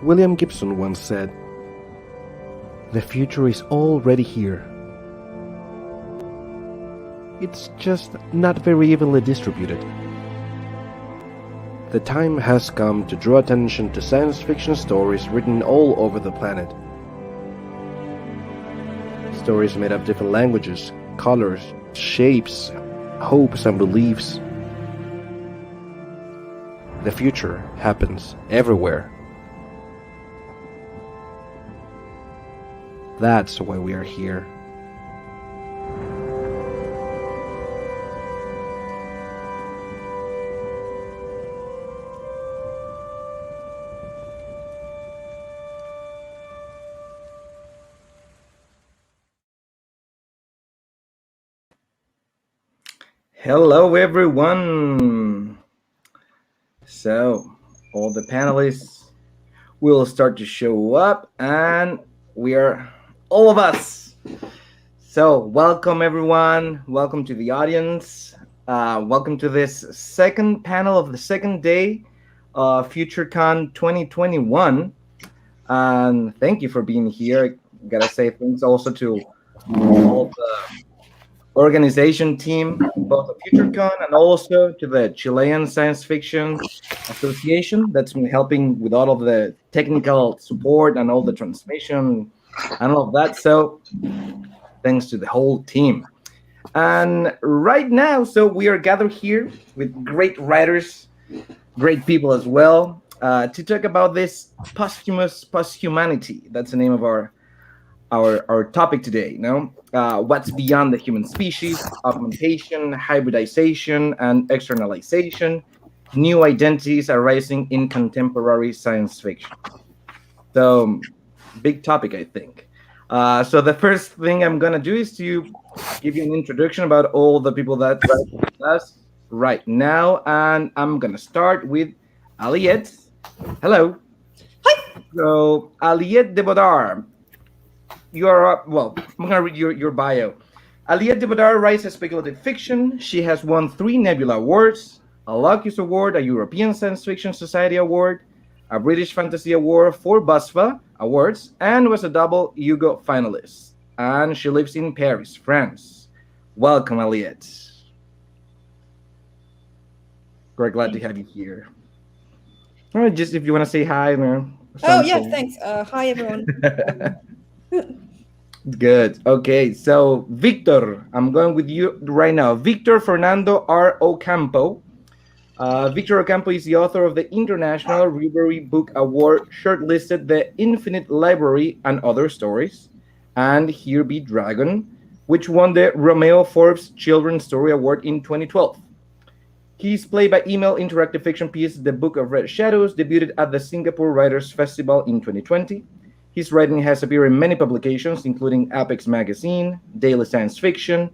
William Gibson once said, "The future is already here. It's just not very evenly distributed." The time has come to draw attention to science fiction stories written all over the planet. Stories made of different languages, colors, shapes, hopes, and beliefs. The future happens everywhere. That's why we are here. Hello, everyone. So, all the panelists will start to show up, and we are all of us. So, welcome, everyone. Welcome to the audience. Welcome to this second panel of the second day of FutureCon 2021. And thank you for being here. Gotta say thanks also to all the organization team, both of FutureCon and also to the Chilean Science Fiction Association that's been helping with all of the technical support and all the transmission and all of that. So thanks to the whole team. And right now, so we are gathered here with great writers, great people as well, to talk about this posthumous posthumanity. That's the name of our topic today. What's beyond the human species, augmentation, hybridization, and externalization, new identities arising in contemporary science fiction. So, big topic, I think. So the first thing I'm gonna do is to give you an introduction about all the people that with us right now, and I'm gonna start with Aliette. Hello. Hi. So Aliette de Bodard. You are, well, I'm going to read your bio. Aliette de Bodard writes speculative fiction. She has won 3 Nebula Awards, a Locus Award, a European Science Fiction Society Award, a British Fantasy Award, 4 BASFA Awards, and was a double Hugo finalist. And she lives in Paris, France. Welcome, Aliette. We're glad to have you here. All right, just if you want to say hi, man. Oh, yeah, thanks. Hi, everyone. Good. Okay, so Victor, I'm going with you right now. Victor Fernando R. Ocampo. Victor Ocampo is the author of the International Ribery Book Award shortlisted The Infinite Library and Other Stories, and Here Be Dragon, which won the Romeo Forbes Children's Story Award in 2012. His play-by-email interactive fiction piece, The Book of Red Shadows, debuted at the Singapore Writers' Festival in 2020. His writing has appeared in many publications, including Apex Magazine, Daily Science Fiction,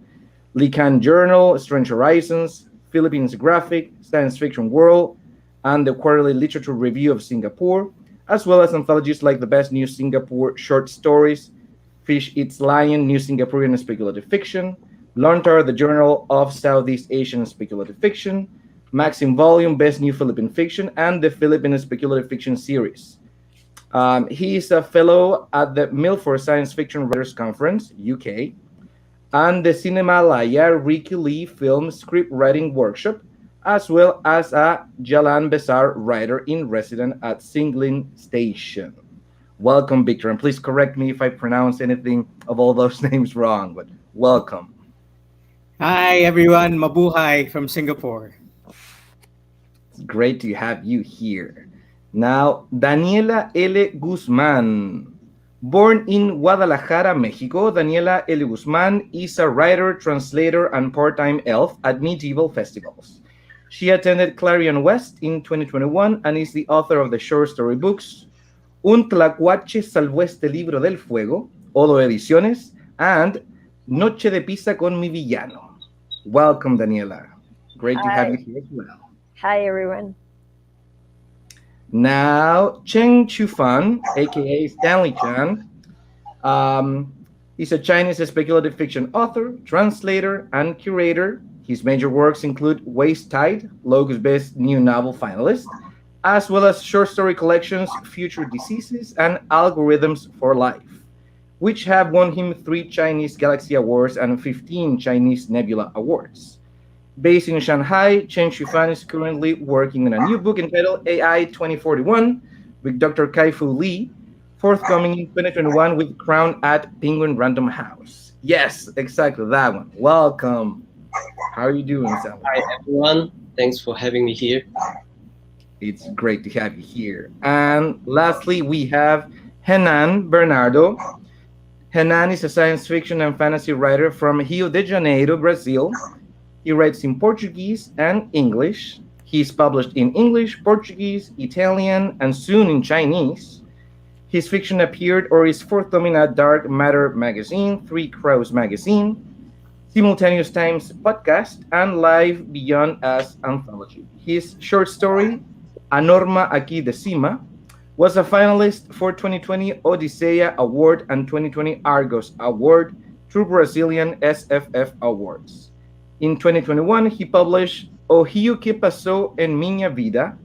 Lican Journal, Strange Horizons, Philippines Graphic, Science Fiction World, and the Quarterly Literature Review of Singapore, as well as anthologies like The Best New Singapore Short Stories, Fish Eats Lion, New Singaporean Speculative Fiction, Lontar, the Journal of Southeast Asian Speculative Fiction, Maxim Volume, Best New Philippine Fiction, and the Philippine Speculative Fiction Series. He is a fellow at the Milford Science Fiction Writers Conference, UK, and the Cinemalaya Ricky Lee Film Script Writing Workshop, as well as a Jalan Besar Writer-in-Resident at Singling Station. Welcome, Victor, and please correct me if I pronounce anything of all those names wrong, but welcome. Hi, everyone. Mabuhay from Singapore. It's great to have you here. Now, Daniela L. Guzman. Born in Guadalajara, Mexico, Daniela L. Guzman is a writer, translator, and part-time elf at medieval festivals. She attended Clarion West in 2021 and is the author of the short story books Un Tlacuache salvó este libro del fuego, Odo Ediciones, and Noche de Pizza con mi villano. Welcome, Daniela. Great to have you here as well. Hi, everyone. Now, Qiufan, aka Stanley Chan, is a Chinese speculative fiction author, translator, and curator. His major works include Waste Tide, Locus Best New Novel finalist, as well as short story collections Future Diseases and Algorithms for Life, which have won him 3 Chinese Galaxy Awards and 15 Chinese Nebula Awards. Based in Shanghai, Qiufan is currently working on a new book entitled AI 2041 with Dr. Kai-Fu Lee, forthcoming in 2021 with Crown at Penguin Random House. Yes, exactly that one. Welcome. How are you doing, Sam? Hi, everyone. Thanks for having me here. It's great to have you here. And lastly, we have Renan Bernardo. Renan is a science fiction and fantasy writer from Rio de Janeiro, Brazil. He writes in Portuguese and English. He's published in English, Portuguese, Italian, and soon in Chinese. His fiction appeared or is forthcoming at Dark Matter magazine, Three Crows magazine, Simultaneous Times podcast, and Live Beyond as anthology. His short story, A Norma Aqui de Cima, was a finalist for 2020 Odisseia Award and 2020 Argos Award through Brazilian SFF Awards. In 2021, he published O Rio que Passou em Minha Vida,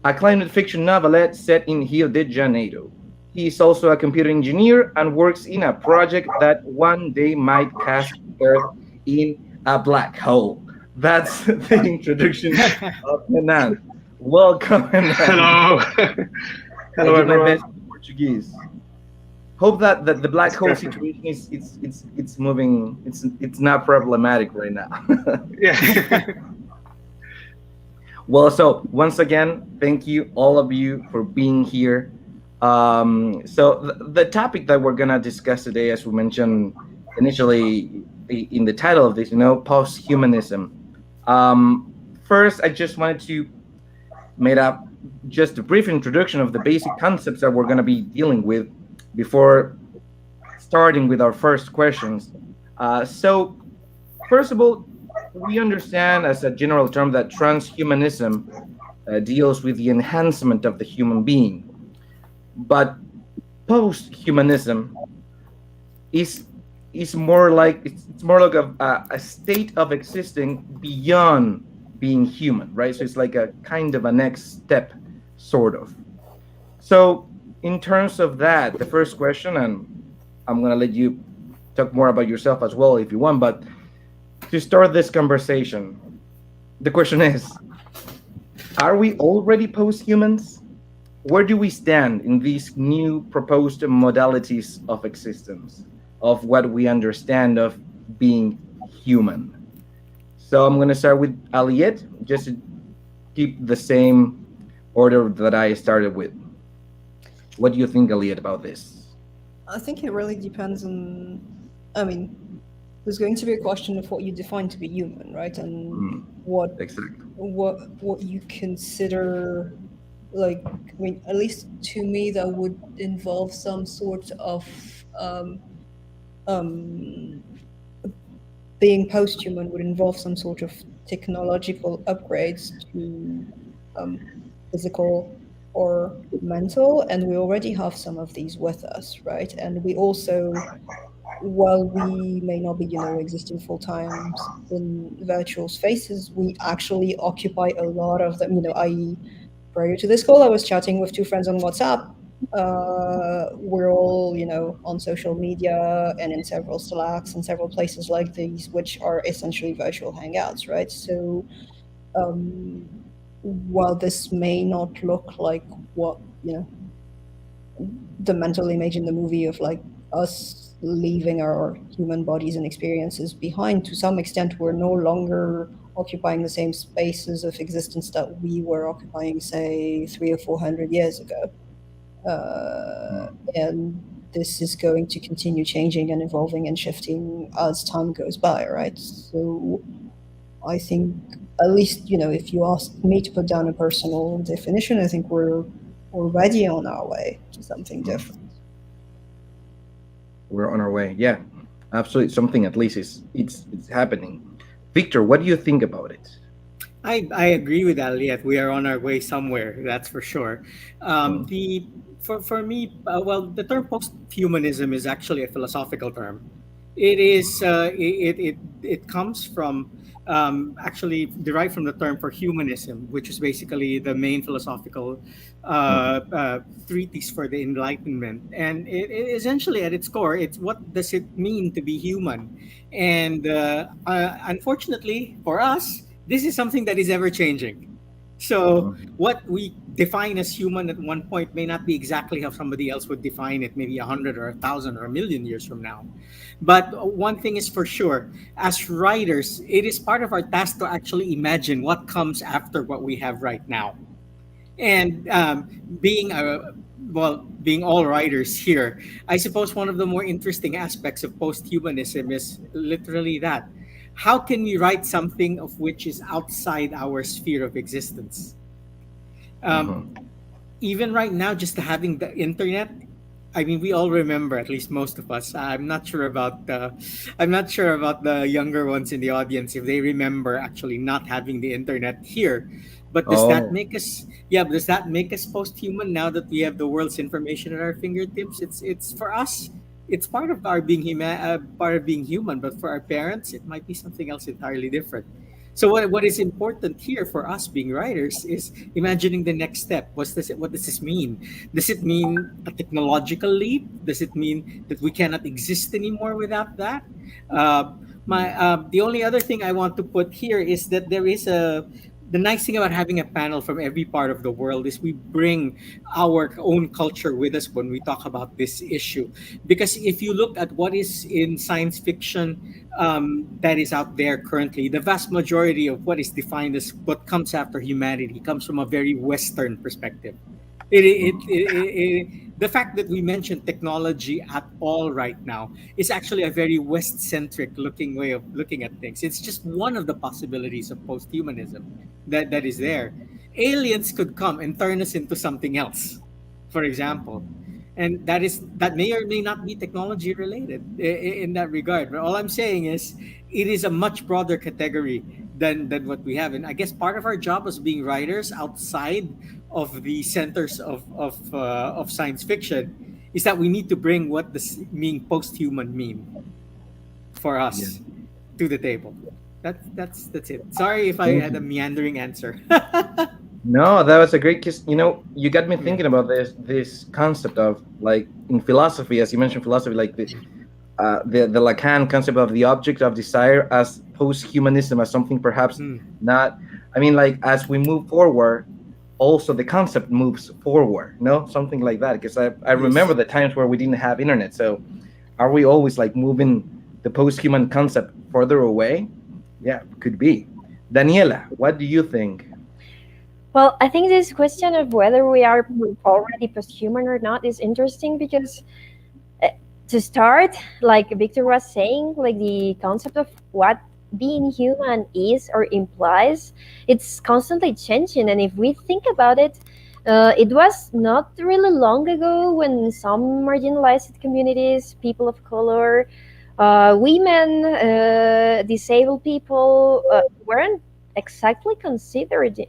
a climate fiction novelette set in Rio de Janeiro. He is also a computer engineer and works in a project that one day might cast Earth in a black hole. That's the introduction of Renan. Welcome, Renan. Hello. Hello, I do my everyone. best in Portuguese. Hope that the black hole situation is it's moving. It's not problematic right now. Yeah. Well, so once again, thank you all of you for being here. So the topic that we're gonna discuss today, as we mentioned initially in the title of this, posthumanism. First, I just wanted to make up just a brief introduction of the basic concepts that we're gonna be dealing with before starting with our first questions. So first of all, we understand as a general term that transhumanism deals with the enhancement of the human being, but posthumanism is more like it's more like a state of existing beyond being human, right? So it's like a kind of a next step, sort of. So in terms of that, the first question, and I'm gonna let you talk more about yourself as well if you want, but to start this conversation, the question is, are we already posthumans? Where do we stand in these new proposed modalities of existence, of what we understand of being human? So I'm gonna start with Aliette, just to keep the same order that I started with. What do you think, Aliette, about this? I think it really depends on, there's going to be a question of what you define to be human, right? And what Exactly. what you consider, like, at least to me, that would involve some sort of being post-human would involve some sort of technological upgrades to physical or mental, and we already have some of these with us, right? And we also, while we may not be, existing full time in virtual spaces, we actually occupy a lot of them. Prior to this call, I was chatting with 2 friends on WhatsApp. We're all, on social media and in several Slacks and several places like these, which are essentially virtual hangouts, right? So while this may not look like what, the mental image in the movie of like us leaving our human bodies and experiences behind, to some extent, we're no longer occupying the same spaces of existence that we were occupying, say, 300 or 400 years ago. And this is going to continue changing and evolving and shifting as time goes by, right? So I think, at least, if you ask me to put down a personal definition, I think we're already on our way to something different. We're on our way. Yeah, absolutely. Something at least it's happening. Victor, what do you think about it? I agree with Aliette. We are on our way somewhere, that's for sure. For me, the term posthumanism is actually a philosophical term. It is it comes from actually derived from the term for humanism, which is basically the main philosophical treatise for the Enlightenment. And it essentially, at its core, it's what does it mean to be human? And unfortunately for us, this is something that is ever changing. So what we define as human at one point may not be exactly how somebody else would define it, maybe 100 or 1,000 or 1,000,000 years from now. But one thing is for sure, as writers, it is part of our task to actually imagine what comes after what we have right now. And being all writers here, I suppose one of the more interesting aspects of posthumanism is literally that. How can we write something of which is outside our sphere of existence? Even right now, just having the internet, I mean, we all remember, at least most of us. I'm not sure about the younger ones in the audience if they remember actually not having the internet here. But does that make us? Yeah, does that make us post-human now that we have the world's information at our fingertips? It's for us. It's part of our being part of being human. But for our parents, it might be something else entirely different. So what is important here for us being writers is imagining the next step. What does this mean? Does it mean a technological leap? Does it mean that we cannot exist anymore without that? The only other thing I want to put here is that there is the nice thing about having a panel from every part of the world is we bring our own culture with us when we talk about this issue. Because if you look at what is in science fiction that is out there currently, the vast majority of what is defined as what comes after humanity comes from a very Western perspective. The fact that we mention technology at all right now is actually a very West-centric looking way of looking at things. It's just one of the possibilities of post-humanism that is there. Aliens could come and turn us into something else, for example. And that may or may not be technology related in that regard. But all I'm saying is it is a much broader category than what we have. And I guess part of our job as being writers outside of the centers of science fiction is that we need to bring what does being post-human mean for us to the table. That's it. Sorry if I had a meandering answer. No, that was a great kiss. You got me thinking about this concept of, like, in philosophy, as you mentioned, philosophy, like the Lacan concept of the object of desire as post-humanism, as something perhaps not. I mean, like, as we move forward, also the concept moves forward. No, something like that. Because I remember the times where we didn't have internet. So, are we always like moving the post-human concept further away? Yeah, could be. Daniela, what do you think? Well, I think this question of whether we are already posthuman or not is interesting because to start, like Victor was saying, like the concept of what being human is or implies, it's constantly changing. And if we think about it, it was not really long ago when some marginalized communities, people of color, women, disabled people weren't exactly considered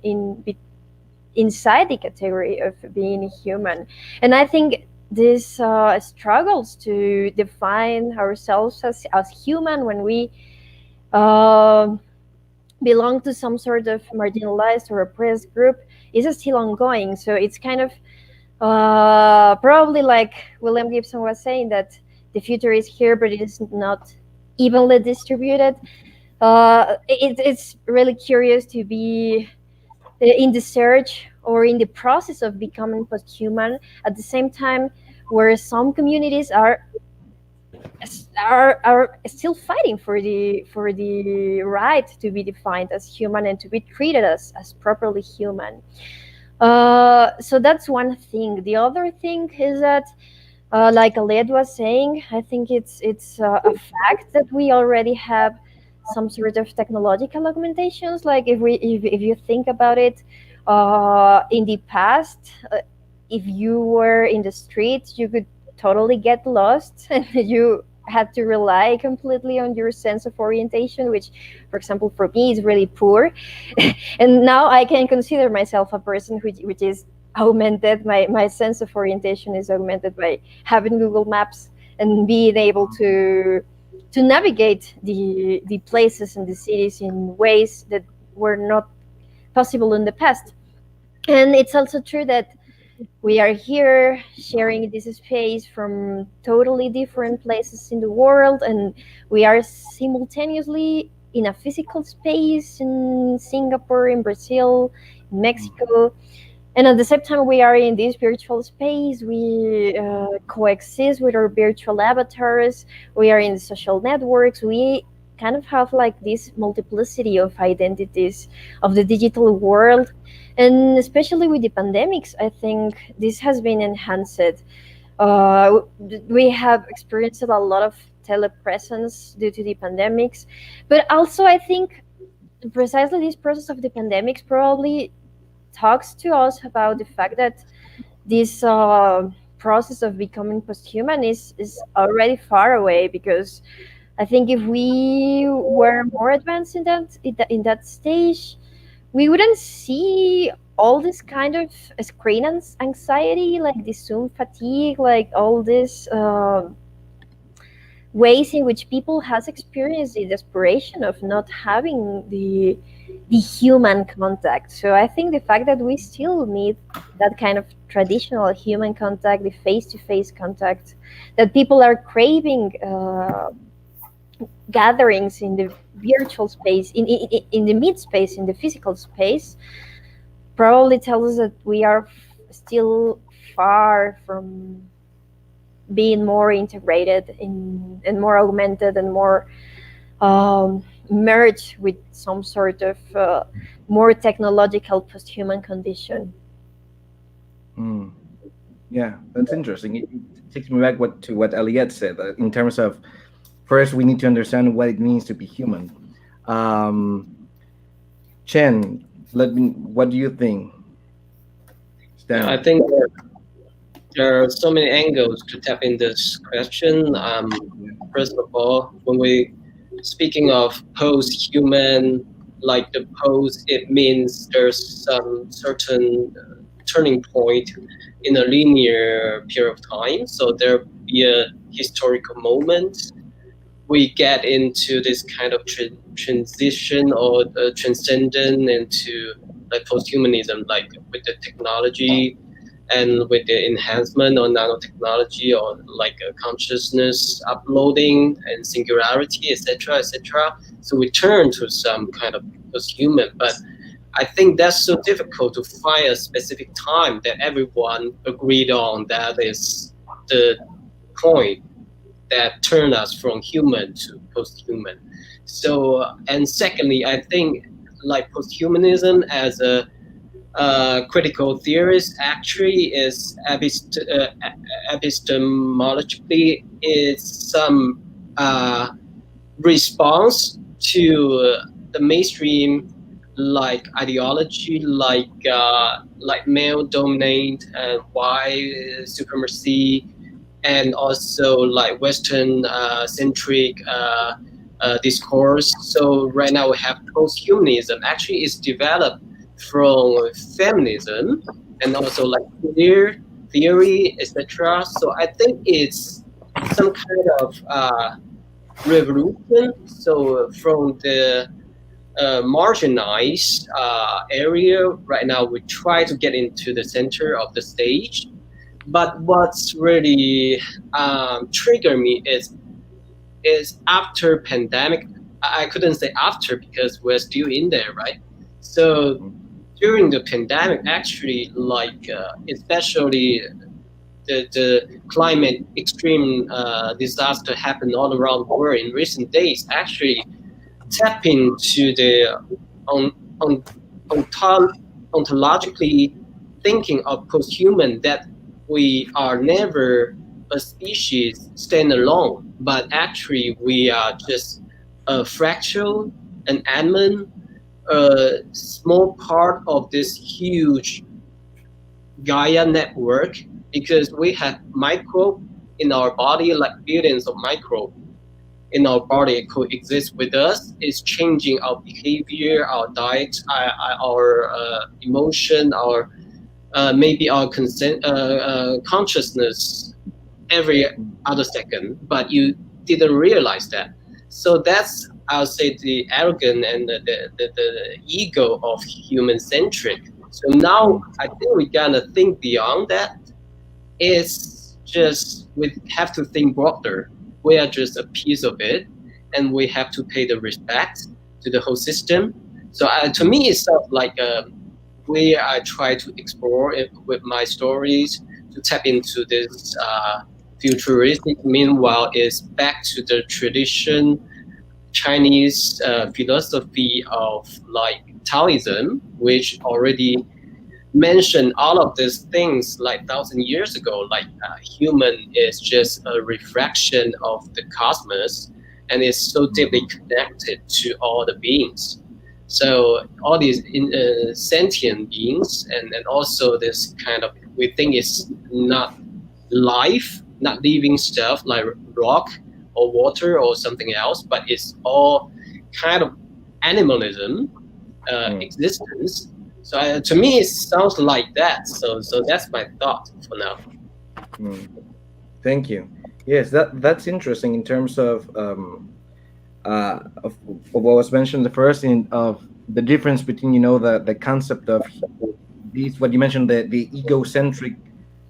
inside the category of being human. And I think this struggles to define ourselves as human when we belong to some sort of marginalized or oppressed group is still ongoing. So it's kind of probably like William Gibson was saying, that the future is here, but it is not evenly distributed. It's really curious to be in the search or in the process of becoming posthuman at the same time where some communities are still fighting for the right to be defined as human and to be treated as properly human. So that's one thing. The other thing is that like Aliette was saying, I think it's a fact that we already have some sort of technological augmentations. Like if you think about it, in the past, if you were in the streets, you could totally get lost and you had to rely completely on your sense of orientation, which, for example, for me is really poor. And now I can consider myself a person which is augmented. My sense of orientation is augmented by having Google Maps and being able to to navigate the places and the cities in ways that were not possible in the past. And it's also true that we are here sharing this space from totally different places in the world, and we are simultaneously in a physical space in Singapore, in Brazil, in Mexico, and at the same time we are in this virtual space. We coexist with our virtual avatars. We are in social networks. We kind of have like this multiplicity of identities of the digital world, and especially with the pandemics, I think this has been enhanced. We have experienced a lot of telepresence due to the pandemics, but also I think precisely this process of the pandemics probably talks to us about the fact that this process of becoming posthuman is already far away, because I think if we were more advanced in that stage, we wouldn't see all this kind of screen anxiety, like the Zoom fatigue, like all this ways in which people has experienced the desperation of not having the human contact. So I think the fact that we still need that kind of traditional human contact, the face-to-face contact, that people are craving gatherings in the virtual space, in the mid space, in the physical space, probably tells us that we are still far from being more integrated and more augmented and more merged with some sort of more technological post-human condition. Yeah, that's interesting. It takes me back to what Aliette said in terms of, first we need to understand what it means to be human. Chen, what do you think? Yeah, I think there are so many angles to tap in this question. First of all, when we speaking of post-human, like the post, it means there's some certain turning point in a linear period of time. So there'll be a historical moment. We get into this kind of transition or transcendent into like posthumanism, like with the technology and with the enhancement of nanotechnology or like consciousness uploading and singularity, etc., etc. So we turn to some kind of posthuman, but I think that's so difficult to find a specific time that everyone agreed on that is the point that turned us from human to posthuman. So, and secondly, I think like posthumanism as a critical theorist actually is epistemologically is some response to the mainstream like ideology, like male dominant and white supremacy, and also like Western centric discourse. So right now we have posthumanism. Actually, it's developed from feminism and also like queer theory, etc. So I think it's some kind of revolution. So from the marginalized area, right now we try to get into the center of the stage. But what's really triggered me is after pandemic. I couldn't say after because we're still in there, right? So during the pandemic, actually, like especially the climate extreme disaster happened all around the world in recent days. Actually, tapping to the ontologically thinking of posthuman that we are never a species stand alone, but actually we are just a fractal, an element, a small part of this huge Gaia network, because we have microbe in our body, like billions of microbes in our body coexist with us. It's changing our behavior, our diet, our emotion, our maybe our consciousness every other second, but you didn't realize that. So that's, I'll say, the arrogant and the ego of human-centric. So now I think we gotta think beyond that. It's just we have to think broader. We are just a piece of it, and we have to pay the respect to the whole system. So to me, it's sort of like where I try to explore it with my stories to tap into this futuristic. Meanwhile, is back to the tradition Chinese philosophy of like Taoism, which already mentioned all of these things like 1,000 years ago. Like human is just a reflection of the cosmos, and is so deeply connected to all the beings. So all these sentient beings, and also this kind of, we think it's not life, not living stuff like rock or water or something else, but it's all kind of animalism, existence. So to me, it sounds like that. So that's my thought for now. Thank you. Yes, that's interesting in terms of what was mentioned the first of the difference between the concept of these, what you mentioned, the egocentric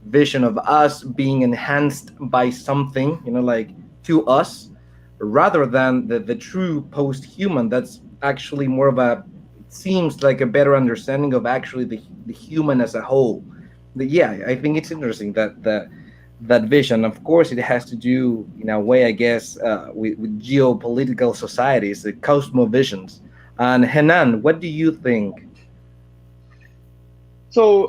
vision of us being enhanced by something, like to us, rather than the true post-human. That's actually more of a, it seems like a better understanding of actually the human as a whole. I think it's interesting that vision. Of course, it has to do in a way, I guess, with geopolitical societies, the cosmovisions. And Renan, what do you think? So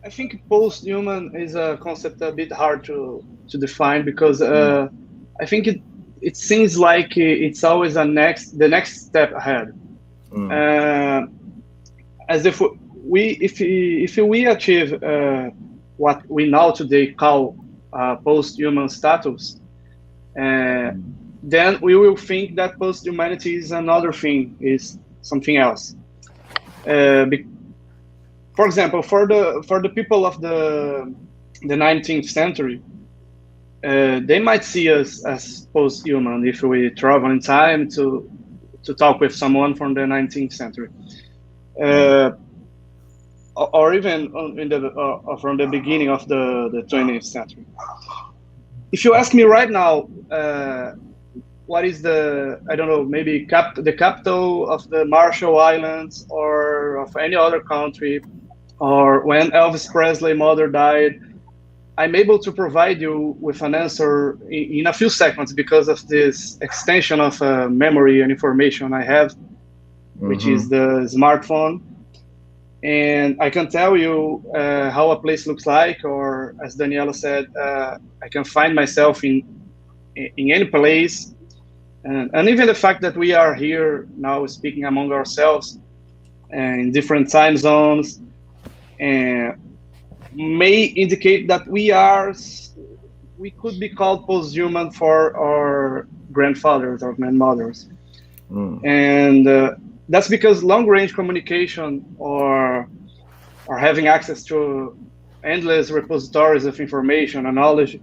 I think post-human is a concept a bit hard to define, because I think it seems like it's always the next step ahead. As if we achieve what we now today call post-human status, then we will think that post-humanity is another thing, is something else. For example, for the people of the 19th century, they might see us as post-human if we travel in time to talk with someone from the 19th century, or even from the beginning of the 20th century. If you ask me right now, what is I don't know, maybe the capital of the Marshall Islands or of any other country, or when Elvis Presley's mother died, I'm able to provide you with an answer in a few seconds because of this extension of memory and information I have, which is the smartphone. And I can tell you how a place looks like, or as Daniela said, I can find myself in any place. And even the fact that we are here now speaking among ourselves in different time zones may indicate that we could be called post-human for our grandfathers or grandmothers. And that's because long-range communication or having access to endless repositories of information and knowledge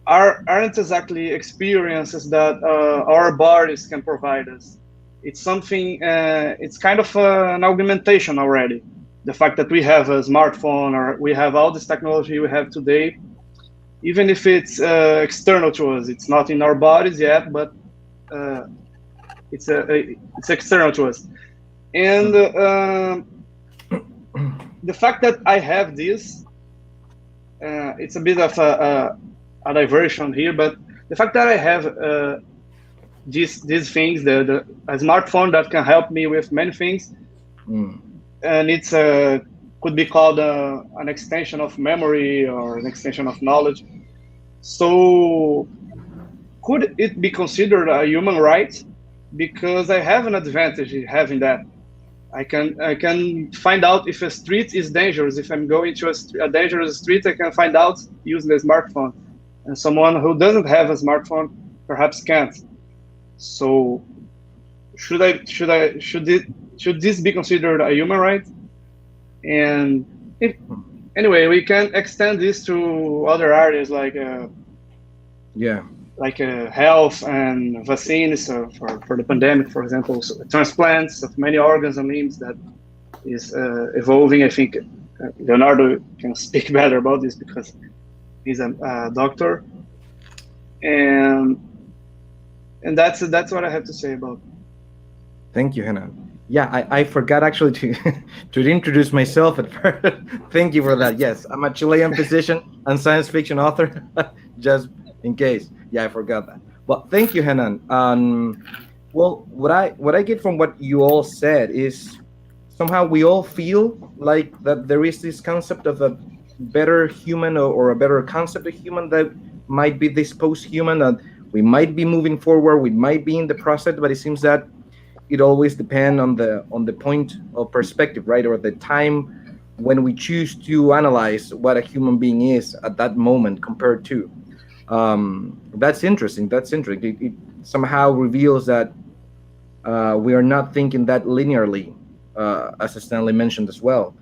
aren't exactly experiences that our bodies can provide us. It's something, it's kind of an augmentation already. The fact that we have a smartphone or we have all this technology we have today, even if it's external to us, it's not in our bodies yet, but it's external to us. And the fact that I have this, it's a bit of a diversion here, but the fact that I have these things, a smartphone that can help me with many things, and it's could be called an extension of memory or an extension of knowledge. So could it be considered a human right? Because I have an advantage in having that. I can find out if a street is dangerous. If I'm going to a dangerous street, I can find out using the smartphone. And someone who doesn't have a smartphone perhaps can't. So should this be considered a human right? And anyway, we can extend this to other areas like like health and vaccines for the pandemic, for example, so transplants of many organs and limbs that is evolving. I think Leonardo can speak better about this because he's a doctor, and that's what I have to say about. Thank you, Renan. Yeah, I forgot actually to to introduce myself at first. Thank you for that. Yes, I'm a Chilean physician and science fiction author, just in case. Yeah, I forgot that. Well, thank you, Renan. Well, what I get from what you all said is somehow we all feel like that there is this concept of a better human, or a better concept of human that might be this post-human, that we might be moving forward, we might be in the process, but it seems that it always depends on the point of perspective, right, or the time when we choose to analyze what a human being is at that moment compared to. That's interesting. It somehow reveals that we are not thinking that linearly, as Stanley mentioned as well.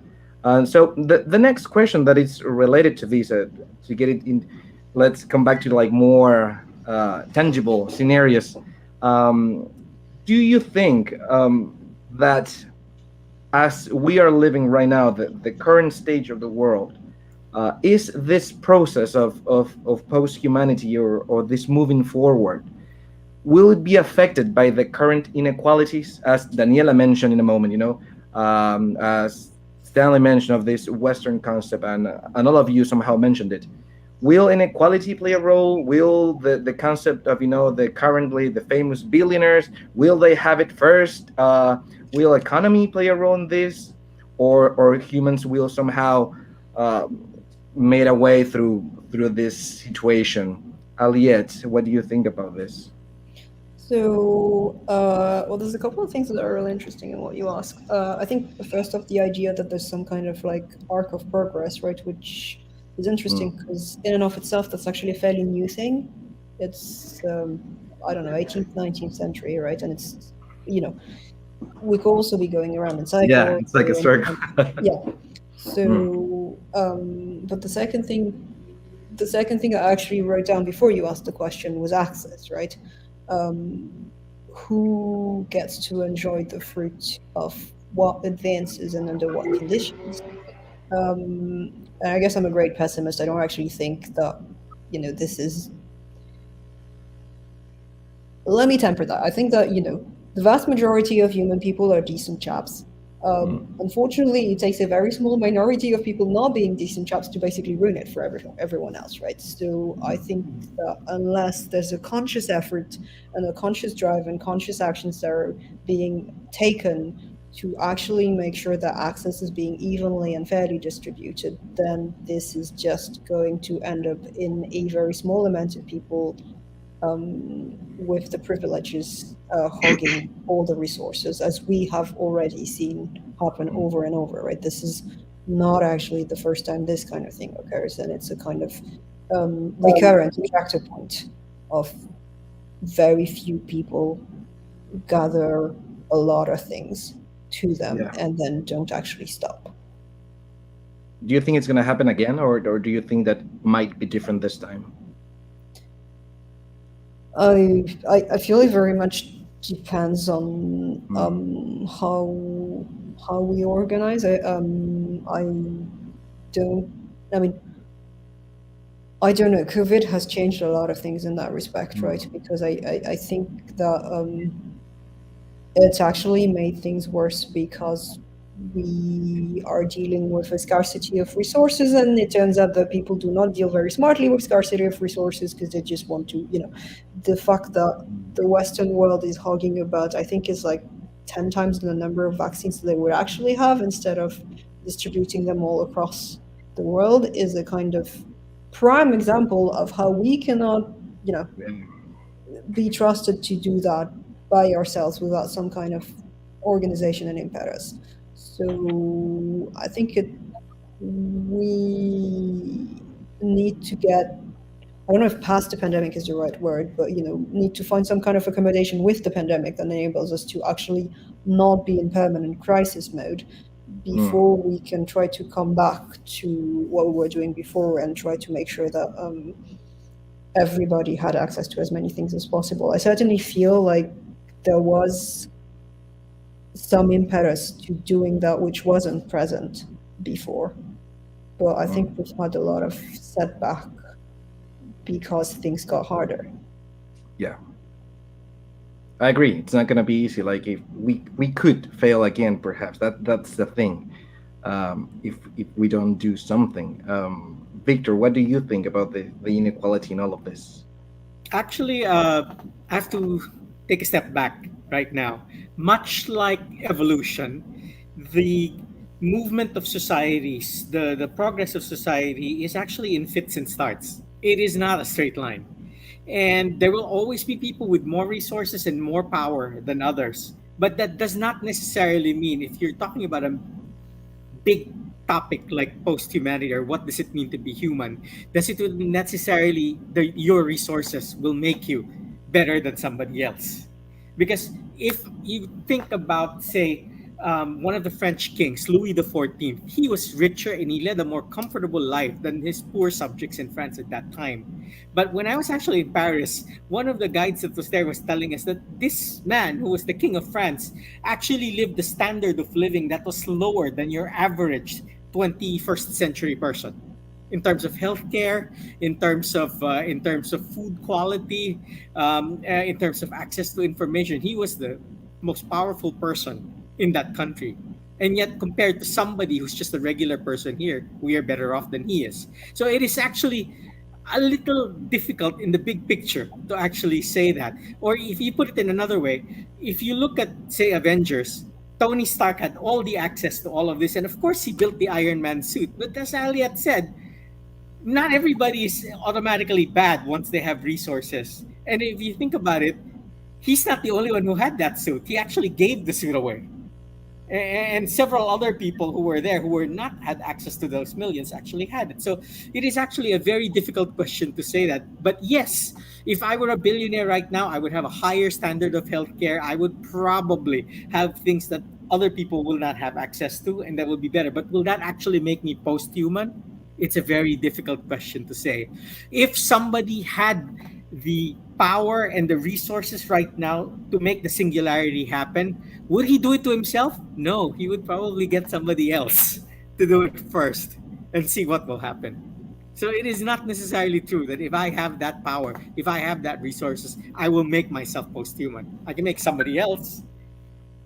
So the next question that is related to this, to get it in, let's come back to like more tangible scenarios. Do you think that as we are living right now, the current stage of the world, is this process of post-humanity, or this moving forward, will it be affected by the current inequalities, as Daniela mentioned in a moment, as Stanley mentioned of this Western concept, and all of you somehow mentioned it? Will inequality play a role? Will the concept of the famous billionaires, will they have it first? Will economy play a role in this, or humans will somehow made a way through this situation? Aliette, what do you think about this? So, well, there's a couple of things that are really interesting in what you ask. I think first off, the idea that there's some kind of like arc of progress, right, which is interesting because in and of itself, that's actually a fairly new thing. It's, I don't know, 18th, 19th century, right? And it's, we could also be going around in cycles. Yeah, it's like a circle. Yeah. So, but the second thing I actually wrote down before you asked the question was access, right? Who gets to enjoy the fruit of what advances and under what conditions? And I guess I'm a great pessimist. I don't actually think that, this is... Let me temper that. I think that, the vast majority of human people are decent chaps. Unfortunately, it takes a very small minority of people not being decent chaps to basically ruin it for everyone else, right? So I think that unless there's a conscious effort and a conscious drive and conscious actions that are being taken to actually make sure that access is being evenly and fairly distributed, then this is just going to end up in a very small amount of people with the privileges hogging all the resources, as we have already seen happen over and over, right? This is not actually the first time this kind of thing occurs, and it's a kind of recurrent attractor point of very few people gather a lot of things to them and then don't actually stop. Do you think it's going to happen again, or do you think that might be different this time? I feel it very much depends on how we organize. I don't know. COVID has changed a lot of things in that respect, right? Because I think that it's actually made things worse because we are dealing with a scarcity of resources, and it turns out that people do not deal very smartly with scarcity of resources because they just want to, the fact that the Western world is hogging about, I think, is like 10 times the number of vaccines that they would actually have instead of distributing them all across the world, is a kind of prime example of how we cannot, be trusted to do that by ourselves without some kind of organization and impetus. So I think we need to get, I don't know if past the pandemic is the right word, but need to find some kind of accommodation with the pandemic that enables us to actually not be in permanent crisis mode before we can try to come back to what we were doing before and try to make sure that everybody had access to as many things as possible. I certainly feel like there was some impetus to doing that which wasn't present before. But I think we've had a lot of setback because things got harder. Yeah, I agree. It's not going to be easy. Like, if we could fail again, perhaps that's the thing. If we don't do something. Victor, what do you think about the inequality in all of this? Actually, I have to take a step back right now. Much like evolution, the movement of societies, the progress of society is actually in fits and starts. It is not a straight line. And there will always be people with more resources and more power than others. But that does not necessarily mean, if you're talking about a big topic like post-humanity, or what does it mean to be human, does it necessarily your resources will make you better than somebody else? Because if you think about, say, one of the French kings, Louis XIV, he was richer and he led a more comfortable life than his poor subjects in France at that time. But when I was actually in Paris, one of the guides that was there was telling us that this man, who was the king of France, actually lived a standard of living that was lower than your average 21st century person, in terms of healthcare, in terms of food quality, in terms of access to information. He was the most powerful person in that country. And yet, compared to somebody who's just a regular person here, we are better off than he is. So it is actually a little difficult in the big picture to actually say that. Or if you put it in another way, if you look at, say, Avengers, Tony Stark had all the access to all of this. And of course, he built the Iron Man suit. But as Aliette said, not everybody is automatically bad once they have resources. And if you think about it, he's not the only one who had that suit. He actually gave the suit away. And several other people who were there who were not had access to those millions actually had it. So it is actually a very difficult question to say that. But yes, if I were a billionaire right now, I would have a higher standard of healthcare. I would probably have things that other people will not have access to, and that will be better. But will that actually make me post-human? It's a very difficult question to say. If somebody had the power and the resources right now to make the singularity happen, would he do it to himself? No, he would probably get somebody else to do it first and see what will happen. So it is not necessarily true that if I have that power, if I have that resources, I will make myself post-human. I can make somebody else.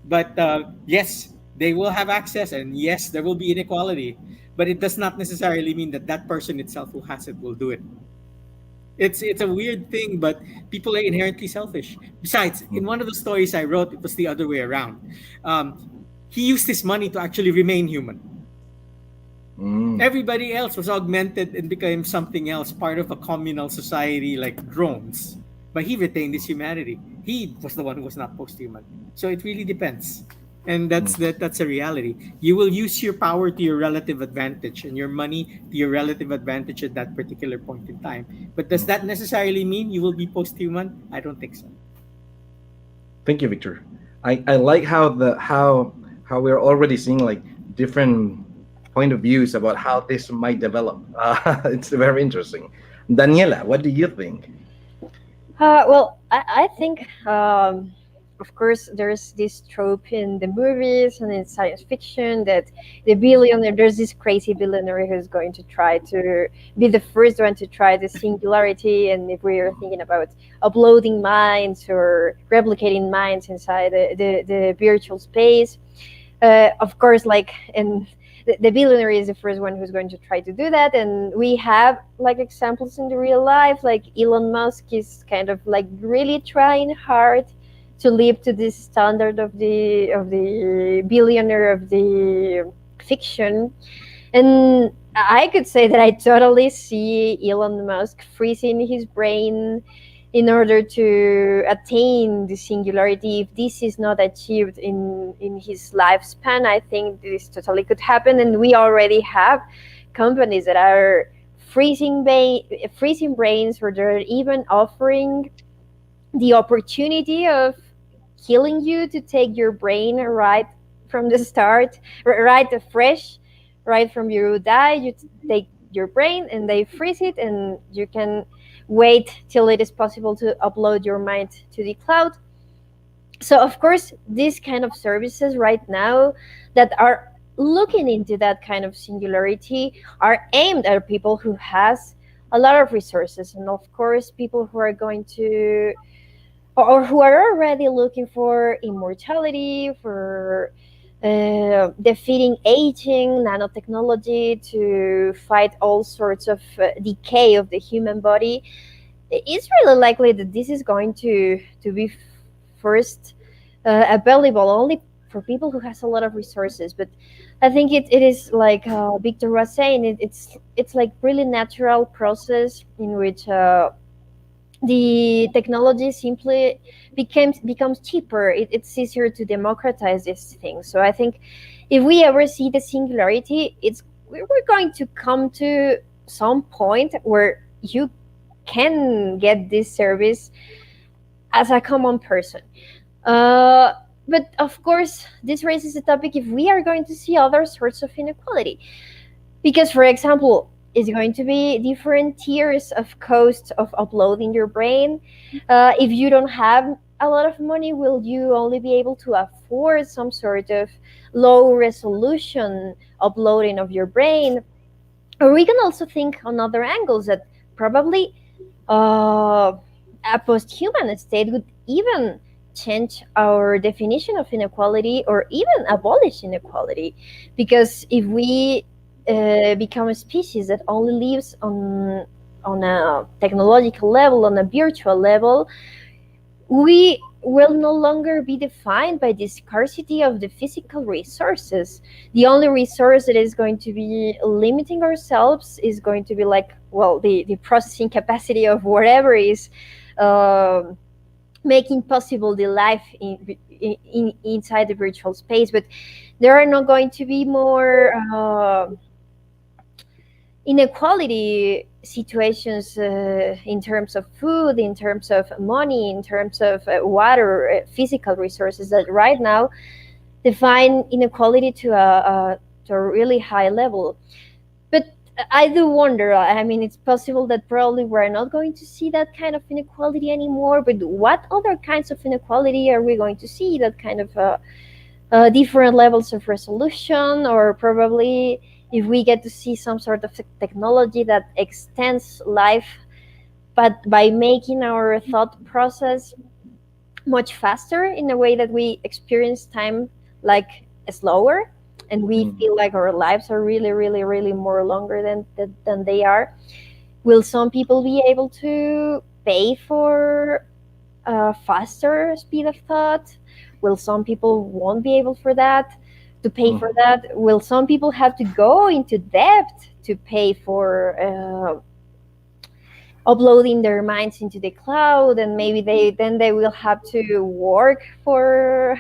But yes, they will have access, and yes, there will be inequality. But it does not necessarily mean that that person itself who has it will do it. It's a weird thing, but people are inherently selfish. Besides, in one of the stories I wrote, it was the other way around. He used his money to actually remain human. Everybody else was augmented and became something else, part of a communal society like drones. But he retained his humanity. He was the one who was not post-human. So it really depends. And that's a reality. You will use your power to your relative advantage and your money to your relative advantage at that particular point in time. But does that necessarily mean you will be post-human? I don't think so. Thank you, Victor. I like how we're already seeing like different point of views about how this might develop. It's very interesting. Daniela, what do you think? Well, I think of course, there's this trope in the movies and in science fiction that there's this crazy billionaire who's going to try to be the first one to try the singularity. And if we're thinking about uploading minds or replicating minds inside the virtual space, of course, like the billionaire is the first one who's going to try to do that. And we have like examples in the real life, like Elon Musk is kind of like really trying hard to live to this standard of the billionaire of the fiction. And I could say that I totally see Elon Musk freezing his brain in order to attain the singularity. If this is not achieved in his lifespan, I think this totally could happen. And we already have companies that are freezing brains, or they're even offering the opportunity of killing you to take your brain right from the start, right fresh, right from you die. You take your brain and they freeze it, and you can wait till it is possible to upload your mind to the cloud. So of course, these kind of services right now that are looking into that kind of singularity are aimed at people who has a lot of resources, and of course people who are going to or who are already looking for immortality, for defeating aging, nanotechnology, to fight all sorts of decay of the human body. It's really likely that this is going to be first available only for people who has a lot of resources. But I think it is like Victor was saying, it's like really natural process in which the technology simply becomes cheaper. It's easier to democratize these things. So I think if we ever see the singularity, we're going to come to some point where you can get this service as a common person. But of course, this raises the topic if we are going to see other sorts of inequality. Because, for example, it's going to be different tiers of cost of uploading your brain. If you don't have a lot of money, will you only be able to afford some sort of low resolution uploading of your brain? Or we can also think on other angles that probably a post-human state would even change our definition of inequality or even abolish inequality. Because if we become a species that only lives on a technological level, on a virtual level, we will no longer be defined by the scarcity of the physical resources. The only resource that is going to be limiting ourselves is going to be like, well, the processing capacity of whatever is making possible the life inside the virtual space. But there are not going to be more inequality situations in terms of food, in terms of money, in terms of water, physical resources that right now define inequality to a really high level. But I do wonder, I mean, it's possible that probably we're not going to see that kind of inequality anymore, but what other kinds of inequality are we going to see? That kind of different levels of resolution, or probably if we get to see some sort of technology that extends life, but by making our thought process much faster in a way that we experience time like slower, and we feel like our lives are really, really, really more longer than they are. Will some people be able to pay for a faster speed of thought? Will some people won't be able to pay for that? Will some people have to go into debt to pay for uploading their minds into the cloud, and maybe they will have to work for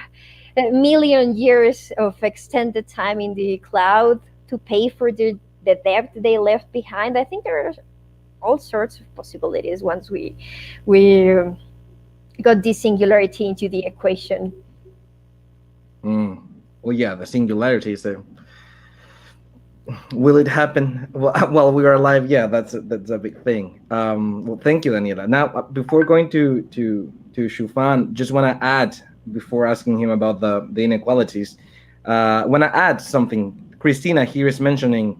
a million years of extended time in the cloud to pay for the debt they left behind? I think there are all sorts of possibilities once we got this singularity into the equation. Well, yeah, the singularity is will it happen while we are alive? Yeah, that's a big thing. Well, thank you, Daniela. Now, before going to Qiufan, just want to add, before asking him about the inequalities, want to add something. Christina here is mentioning,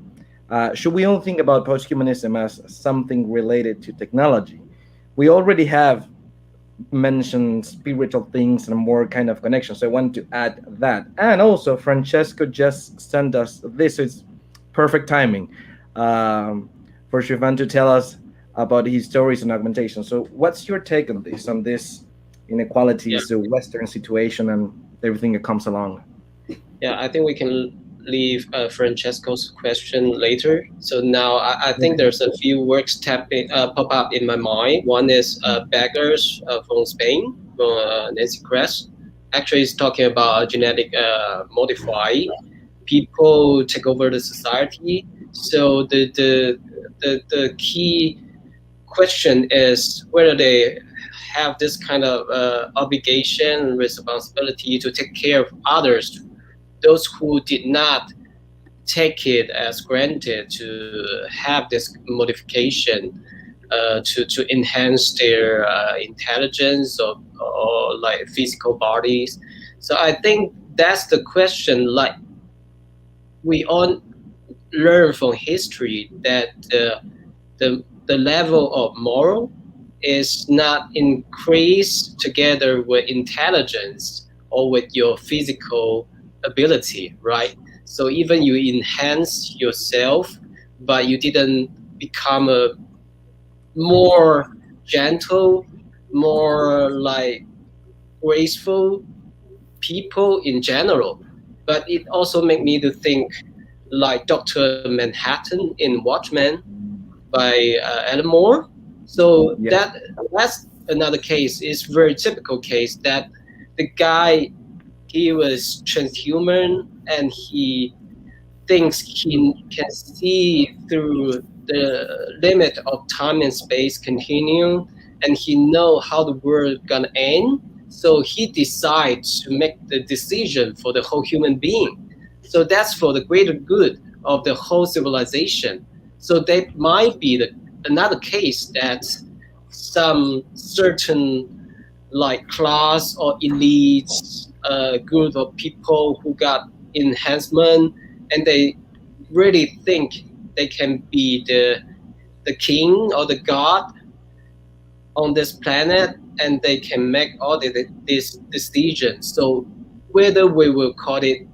should we only think about posthumanism as something related to technology? We already have mentioned spiritual things and more kind of connection, so I want to add that. And also, Francesco just sent us this, so it's perfect timing for Qiufan to tell us about his stories on augmentation. So what's your take on this inequalities, the Western situation, and everything that comes along? Yeah, I think we can leave Francesco's question later. So now I think there's a few works pop up in my mind. One is Beggars from Spain, from Nancy Kress. Actually, it's talking about genetic modify. People take over the society. So the key question is whether they have this kind of obligation, responsibility to take care of others, those who did not take it as granted to have this modification. to enhance their intelligence or like physical bodies. So I think that's the question. Like we all learn from history that the level of moral is not increased together with intelligence or with your physical ability, right? So even you enhance yourself, but you didn't become a more gentle, more like graceful people in general. But it also made me to think like Dr. Manhattan in Watchmen by Alan Moore. So that's another case. It's a very typical case that the guy, he was transhuman and he thinks he can see through the limit of time and space continuum, and he know how the world gonna end. So he decides to make the decision for the whole human being. So that's for the greater good of the whole civilization. So that might be another case that some certain like class or elites, group of people who got enhancement, and they really think they can be the king or the god on this planet, and they can make all these decisions. So whether we will call it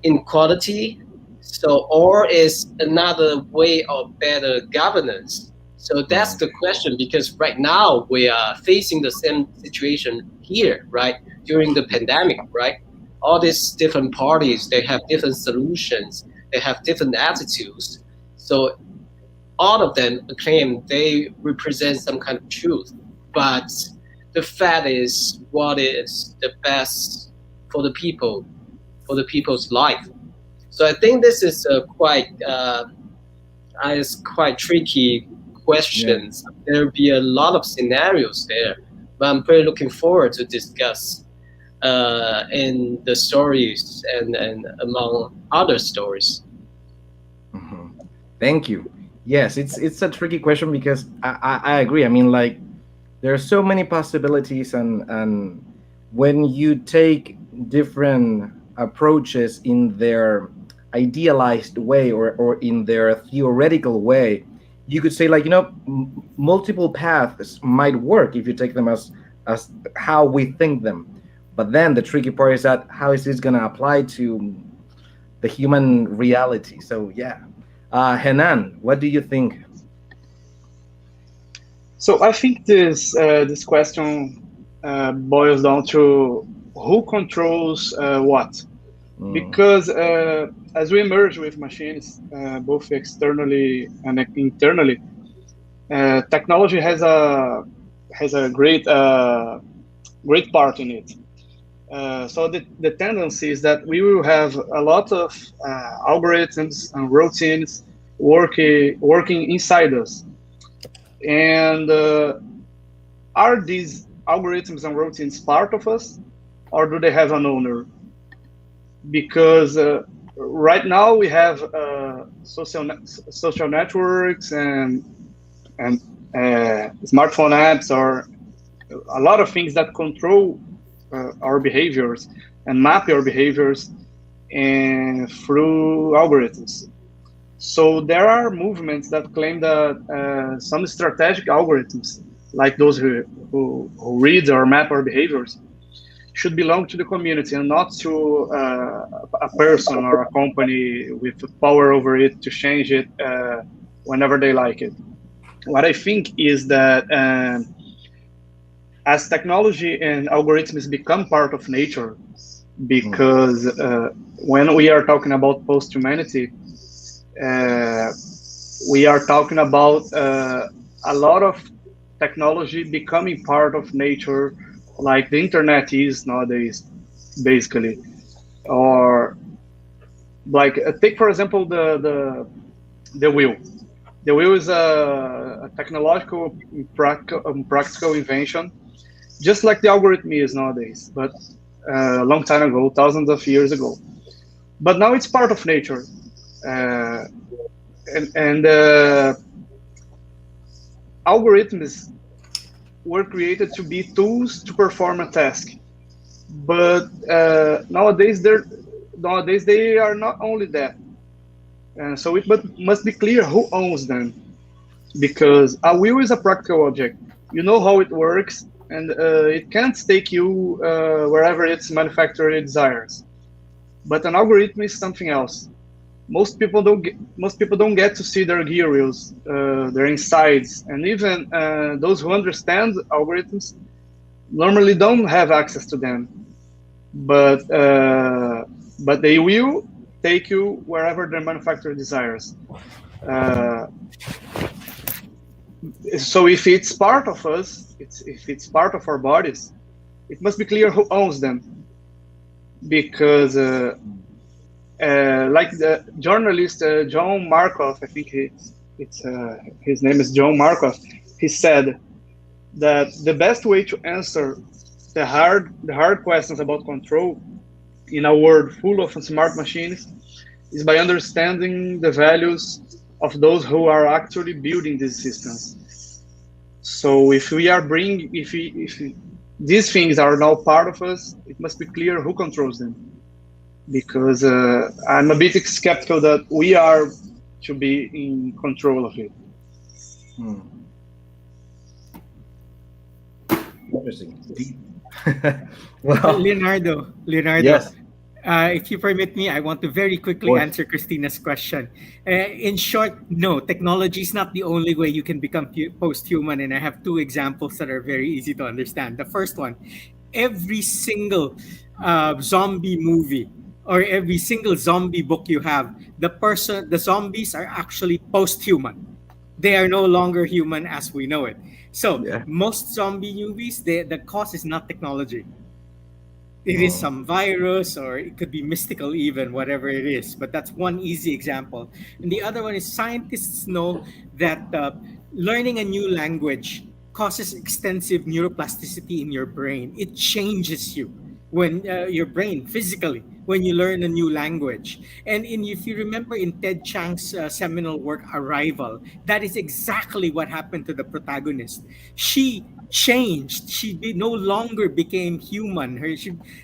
inequality, so or is another way of better governance. So that's the question, because right now we are facing the same situation here, right? During the pandemic, right? All these different parties, they have different solutions, they have different attitudes. So all of them claim they represent some kind of truth, but the fact is what is the best for the people, for the people's life. So I think this is quite tricky questions. Yeah. There'll be a lot of scenarios there, but I'm pretty looking forward to discuss in the stories and among other stories. Mm-hmm. Thank you. Yes, it's a tricky question because I agree. I mean, like, there are so many possibilities, and when you take different approaches in their idealized way or in their theoretical way, you could say, like, you know, multiple paths might work if you take them as how we think them. But then the tricky part is that how is this going to apply to the human reality? So yeah. Renan, what do you think? So I think this question boils down to who controls what. Because as we merge with machines, both externally and internally, technology has a great part in it. So the tendency is that we will have a lot of algorithms and routines working inside us. And are these algorithms and routines part of us, or do they have an owner? Because right now we have social networks and smartphone apps, or a lot of things that control our behaviors and map our behaviors and through algorithms. So there are movements that claim that some strategic algorithms, like those who read or map our behaviors, should belong to the community and not to a person or a company with power over it to change it whenever they like it. What I think is that as technology and algorithms become part of nature, because when we are talking about post-humanity, we are talking about a lot of technology becoming part of nature, like the internet is nowadays, basically. Or like take for example the wheel. The wheel is a technological practical invention, just like the algorithm is nowadays, but a long time ago, thousands of years ago. But now it's part of nature, and algorithms were created to be tools to perform a task, but nowadays they are not only that. So it must be clear who owns them, because a will is a practical object. You know how it works, and it can't take you wherever its manufacturer desires. But an algorithm is something else. Most people don't get to see their gear wheels, their insides, and even those who understand algorithms normally don't have access to them. But they will take you wherever their manufacturer desires. So if it's part of us, if it's part of our bodies, it must be clear who owns them. Because like the journalist John Markov, I think his name is John Markov, he said that the best way to answer the hard questions about control in a world full of smart machines is by understanding the values of those who are actually building these systems. So if these things are now part of us, it must be clear who controls them. Because I'm a bit skeptical that we are to be in control of it. Interesting. Well, Leonardo. Yes. If you permit me, I want to very quickly answer Christina's question. In short, no, technology is not the only way you can become post-human, and I have two examples that are very easy to understand. The first one, every single zombie movie or every single zombie book you have, the zombies are actually post-human. They are no longer human as we know it. So most zombie movies, the cause is not technology. It is some virus, or it could be mystical even, whatever it is. But that's one easy example. And the other one is scientists know that learning a new language causes extensive neuroplasticity in your brain. It changes you when your brain physically when you learn a new language. And if you remember in Ted Chiang's seminal work Arrival, that is exactly what happened to the protagonist. She changed. She no longer became human.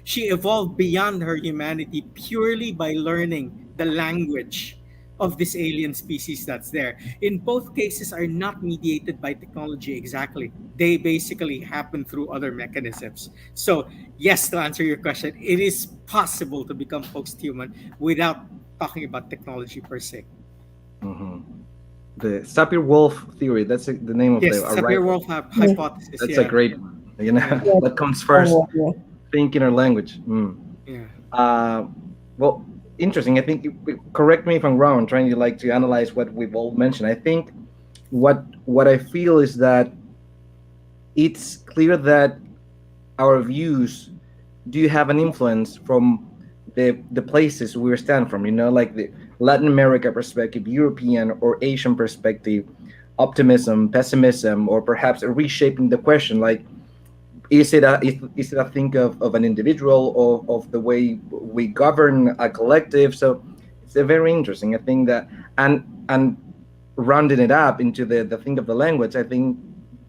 She evolved beyond her humanity purely by learning the language of this alien species that's there. In both cases are not mediated by technology exactly. They basically happen through other mechanisms. So yes, to answer your question, it is possible to become post-human without talking about technology per se. The Sapir-Whorf theory, that's the name of the Sapir-Whorf hypothesis. That's a great one. What comes first, thinking or language. Well, interesting. I think, correct me if I'm wrong, I'm trying to analyze what we've all mentioned. I think what I feel is that it's clear that our views do have an influence from the places we stand from, like the Latin America perspective, European or Asian perspective, optimism, pessimism, or perhaps reshaping the question, like, is it a thing of an individual, or of the way we govern a collective? So it's a very interesting. I think that, and rounding it up into the thing of the language, I think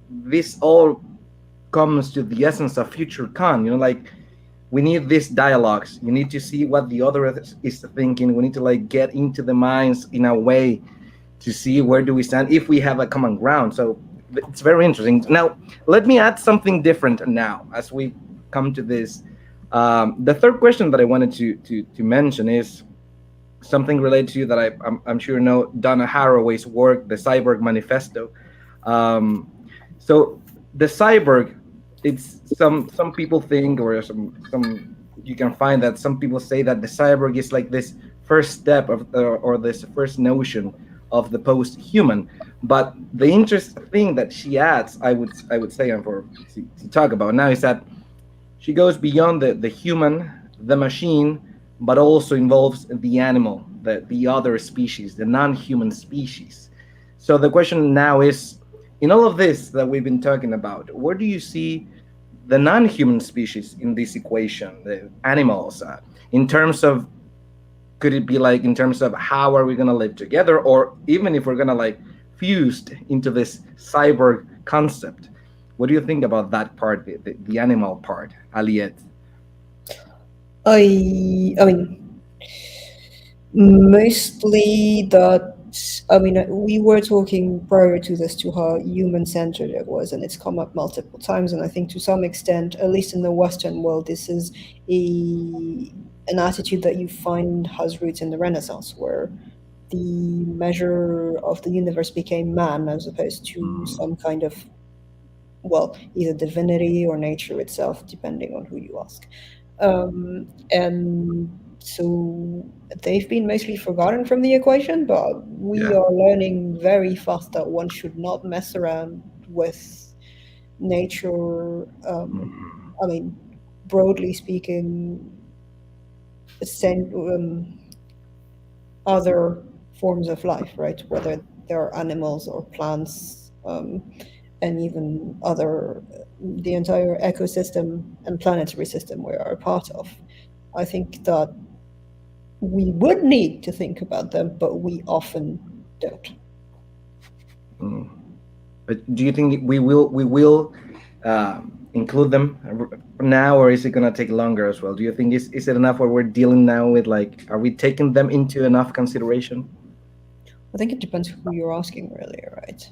this all comes to the essence of future con. Like, we need these dialogues. You need to see what the other is thinking. We need to get into the minds in a way to see where do we stand if we have a common ground. So it's very interesting. Now, let me add something different now as we come to this. The third question that I wanted to mention is something related to that I'm sure you know Donna Haraway's work, the Cyborg Manifesto. So the cyborg, it's some people think, or some you can find that some people say that the cyborg is like this first step of or this first notion of the post-human. But the interesting thing that she adds, I would say, and for to talk about now, is that she goes beyond the human, the machine, but also involves the animal, the other species, the non-human species. So the question now is, in all of this that we've been talking about, where do you see the non-human species in this equation, the animals, in terms of, could it be in terms of how are we going to live together, or even if we're going to fused into this cyborg concept. What do you think about that part, the animal part, Aliette? I mean, mostly that. I mean, we were talking prior to this to how human-centered it was, and it's come up multiple times. And I think to some extent, at least in the Western world, this is an attitude that you find has roots in the Renaissance, where the measure of the universe became man as opposed to some kind of, well, either divinity or nature itself, depending on who you ask. And so they've been mostly forgotten from the equation, but we are learning very fast that one should not mess around with nature. I mean, broadly speaking, other forms of life, right? Whether they're animals or plants, and even the entire ecosystem and planetary system we are a part of. I think that we would need to think about them, but we often don't. But do you think we will include them now, or is it going to take longer as well? Do you think is it enough where we're dealing now with, like, are we taking them into enough consideration? I think it depends who you're asking, really, right?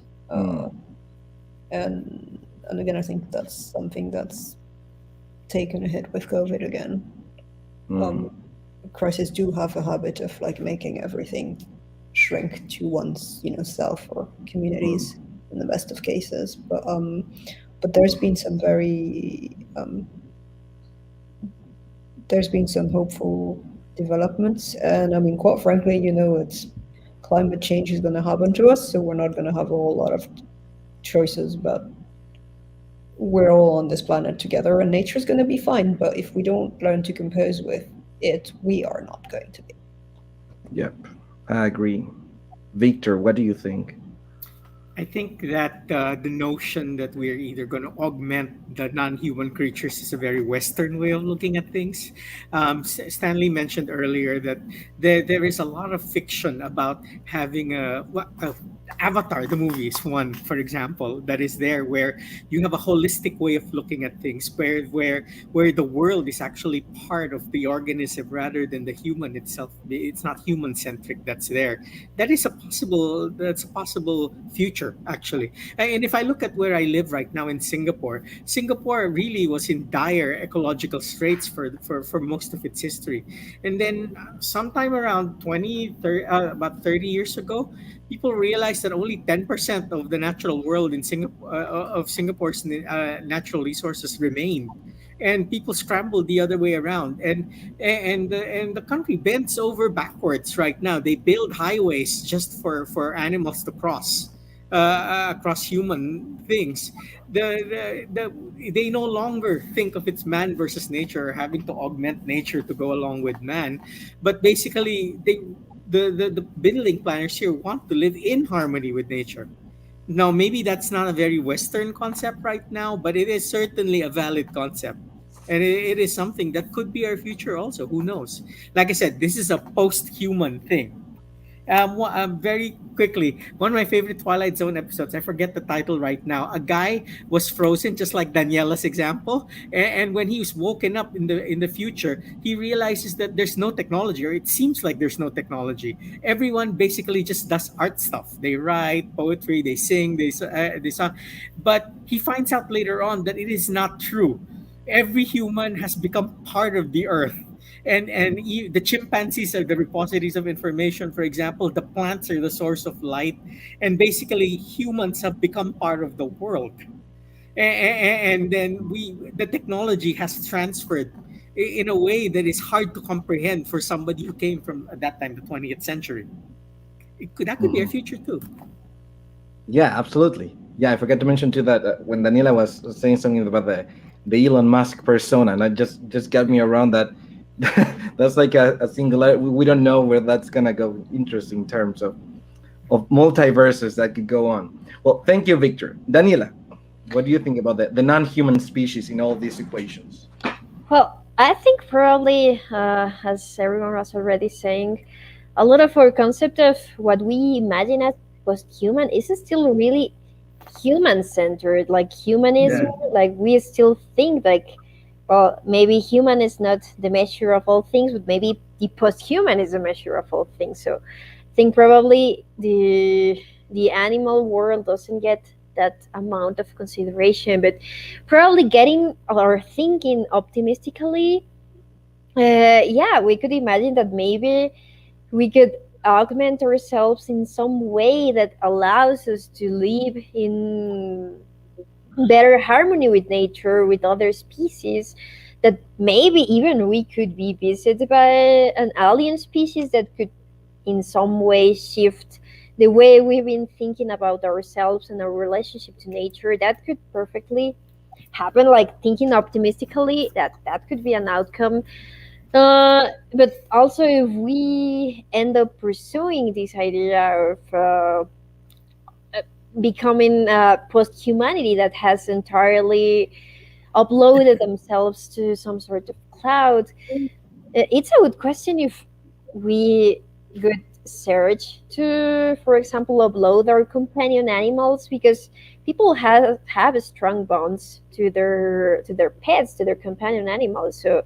And again, I think that's something that's taken a hit with COVID again. Crises do have a habit of like making everything shrink to one's self or communities in the best of cases. But there's been some hopeful developments, and I mean, quite frankly, it's climate change is going to happen to us, so we're not going to have a whole lot of choices, but we're all on this planet together, and nature's going to be fine. But if we don't learn to compose with it, we are not going to be. Yep, I agree. Victor, what do you think? I think that the notion that we're either going to augment the non-human creatures is a very Western way of looking at things. Stanley mentioned earlier that there is a lot of fiction about having Avatar, the movie is one, for example, that is there, where you have a holistic way of looking at things, where the world is actually part of the organism rather than the human itself. It's not human-centric that's there. That's a possible future, actually. And if I look at where I live right now in Singapore really was in dire ecological straits for most of its history. And then sometime around about 30 years ago, people realized that only 10% of the natural world in Singapore, of Singapore's natural resources remained. And people scrambled the other way around, and the country bends over backwards right now. They build highways just for animals to cross across human things. They no longer think of it's man versus nature, or having to augment nature to go along with man, but basically the building planners here want to live in harmony with nature. Now, maybe that's not a very Western concept right now, but it is certainly a valid concept. And it is something that could be our future also. Who knows? Like I said, this is a post-human thing. Very quickly, one of my favorite Twilight Zone episodes, I forget the title right now. A guy was frozen, just like Daniela's example, and when he was woken up in the future, he realizes that there's no technology, or it seems like there's no technology. Everyone basically just does art stuff. They write poetry, they sing, they song, but he finds out later on that it is not true. Every human has become part of the earth. And the chimpanzees are the repositories of information, for example. The plants are the source of light, and basically humans have become part of the world. And then the technology has transferred in a way that is hard to comprehend for somebody who came from, at that time, the 20th century. That could be our future too. Yeah, absolutely. Yeah, I forgot to mention too that when Daniela was saying something about the Elon Musk persona, and I just got me around that. That's like a singular. We don't know where that's gonna go. Interesting terms of multiverses that could go on. Well, thank you, Victor. Daniela, what do you think about the non-human species in all these equations? Well, I think probably, as everyone was already saying, a lot of our concept of what we imagine posthuman is still really human-centered, like humanism. Like we still think like, well, maybe human is not the measure of all things, but maybe the posthuman is the measure of all things. So I think probably the animal world doesn't get that amount of consideration, but probably getting or thinking optimistically, yeah, we could imagine that maybe we could augment ourselves in some way that allows us to live in better harmony with nature, with other species, that maybe even we could be visited by an alien species that could in some way shift the way we've been thinking about ourselves and our relationship to nature. That could perfectly happen, like thinking optimistically, that could be an outcome. But also, if we end up pursuing this idea of becoming post-humanity that has entirely uploaded themselves to some sort of cloud, it's a good question if we could search to, for example, upload our companion animals, because people have strong bonds to their pets, to their companion animals. So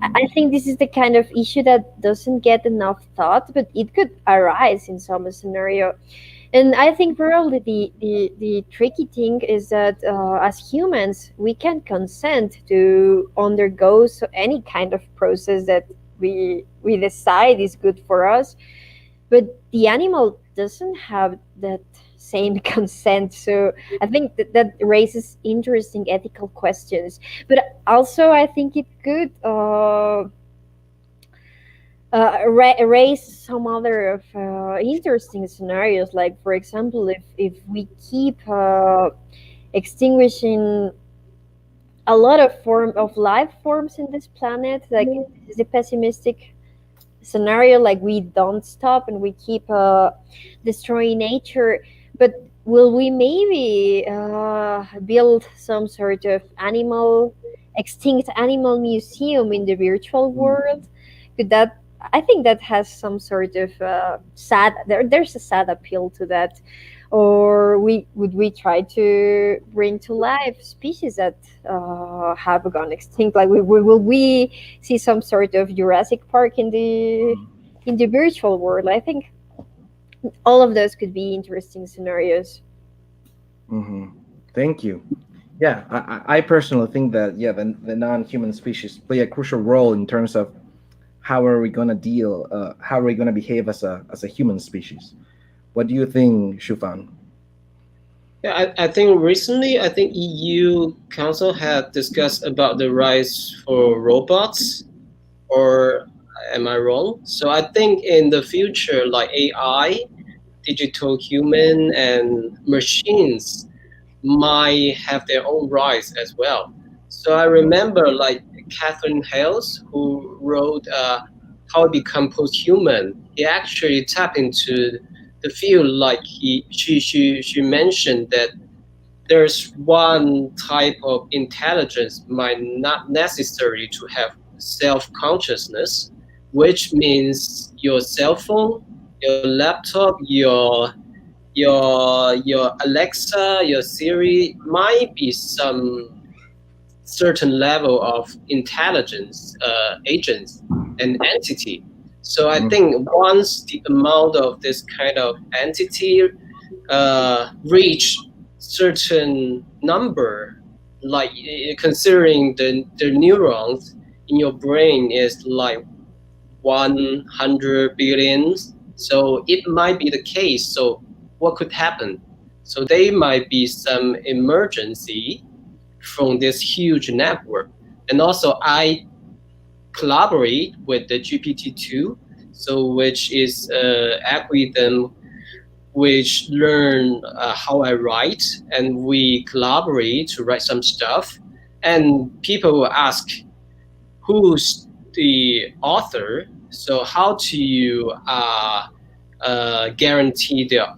I think this is the kind of issue that doesn't get enough thought, but it could arise in some scenario. And I think probably the tricky thing is that as humans, we can consent to undergo any kind of process that we decide is good for us, but the animal doesn't have that same consent. So I think that raises interesting ethical questions. But also, I think it could raise some other of interesting scenarios. Like, for example, if we keep extinguishing a lot of life forms in this planet, like is a pessimistic scenario, like we don't stop and we keep destroying nature, but will we maybe build some sort of extinct animal museum in the virtual world? Could that, I think that has some sort of there's a sad appeal to that. Or would we try to bring to life species that have gone extinct? Like, will we see some sort of Jurassic Park in the virtual world? I think all of those could be interesting scenarios. Mm-hmm. Thank you. Yeah, I personally think that the non-human species play a crucial role in terms of how are we gonna how are we gonna behave as a human species. What do you think, Qiufan? Yeah, I think recently, I think EU Council had discussed about the rise for robots, or am I wrong? So I think in the future, like AI, digital human, and machines might have their own rise as well. So I remember like Catherine Hales, who wrote How to Become Posthuman. He actually tapped into the field, like she mentioned that there's one type of intelligence might not necessary to have self-consciousness, which means your cell phone, your laptop, your Alexa, your Siri might be some certain level of intelligence agents and entity. So I think once the amount of this kind of entity reach certain number, like considering the neurons in your brain is like 100 billion, so it might be the case. So what could happen? So there might be some emergency from this huge network. And also I collaborate with the GPT-2, so which is algorithm which learn how I write, and we collaborate to write some stuff. And people will ask, who's the author? So how do you guarantee the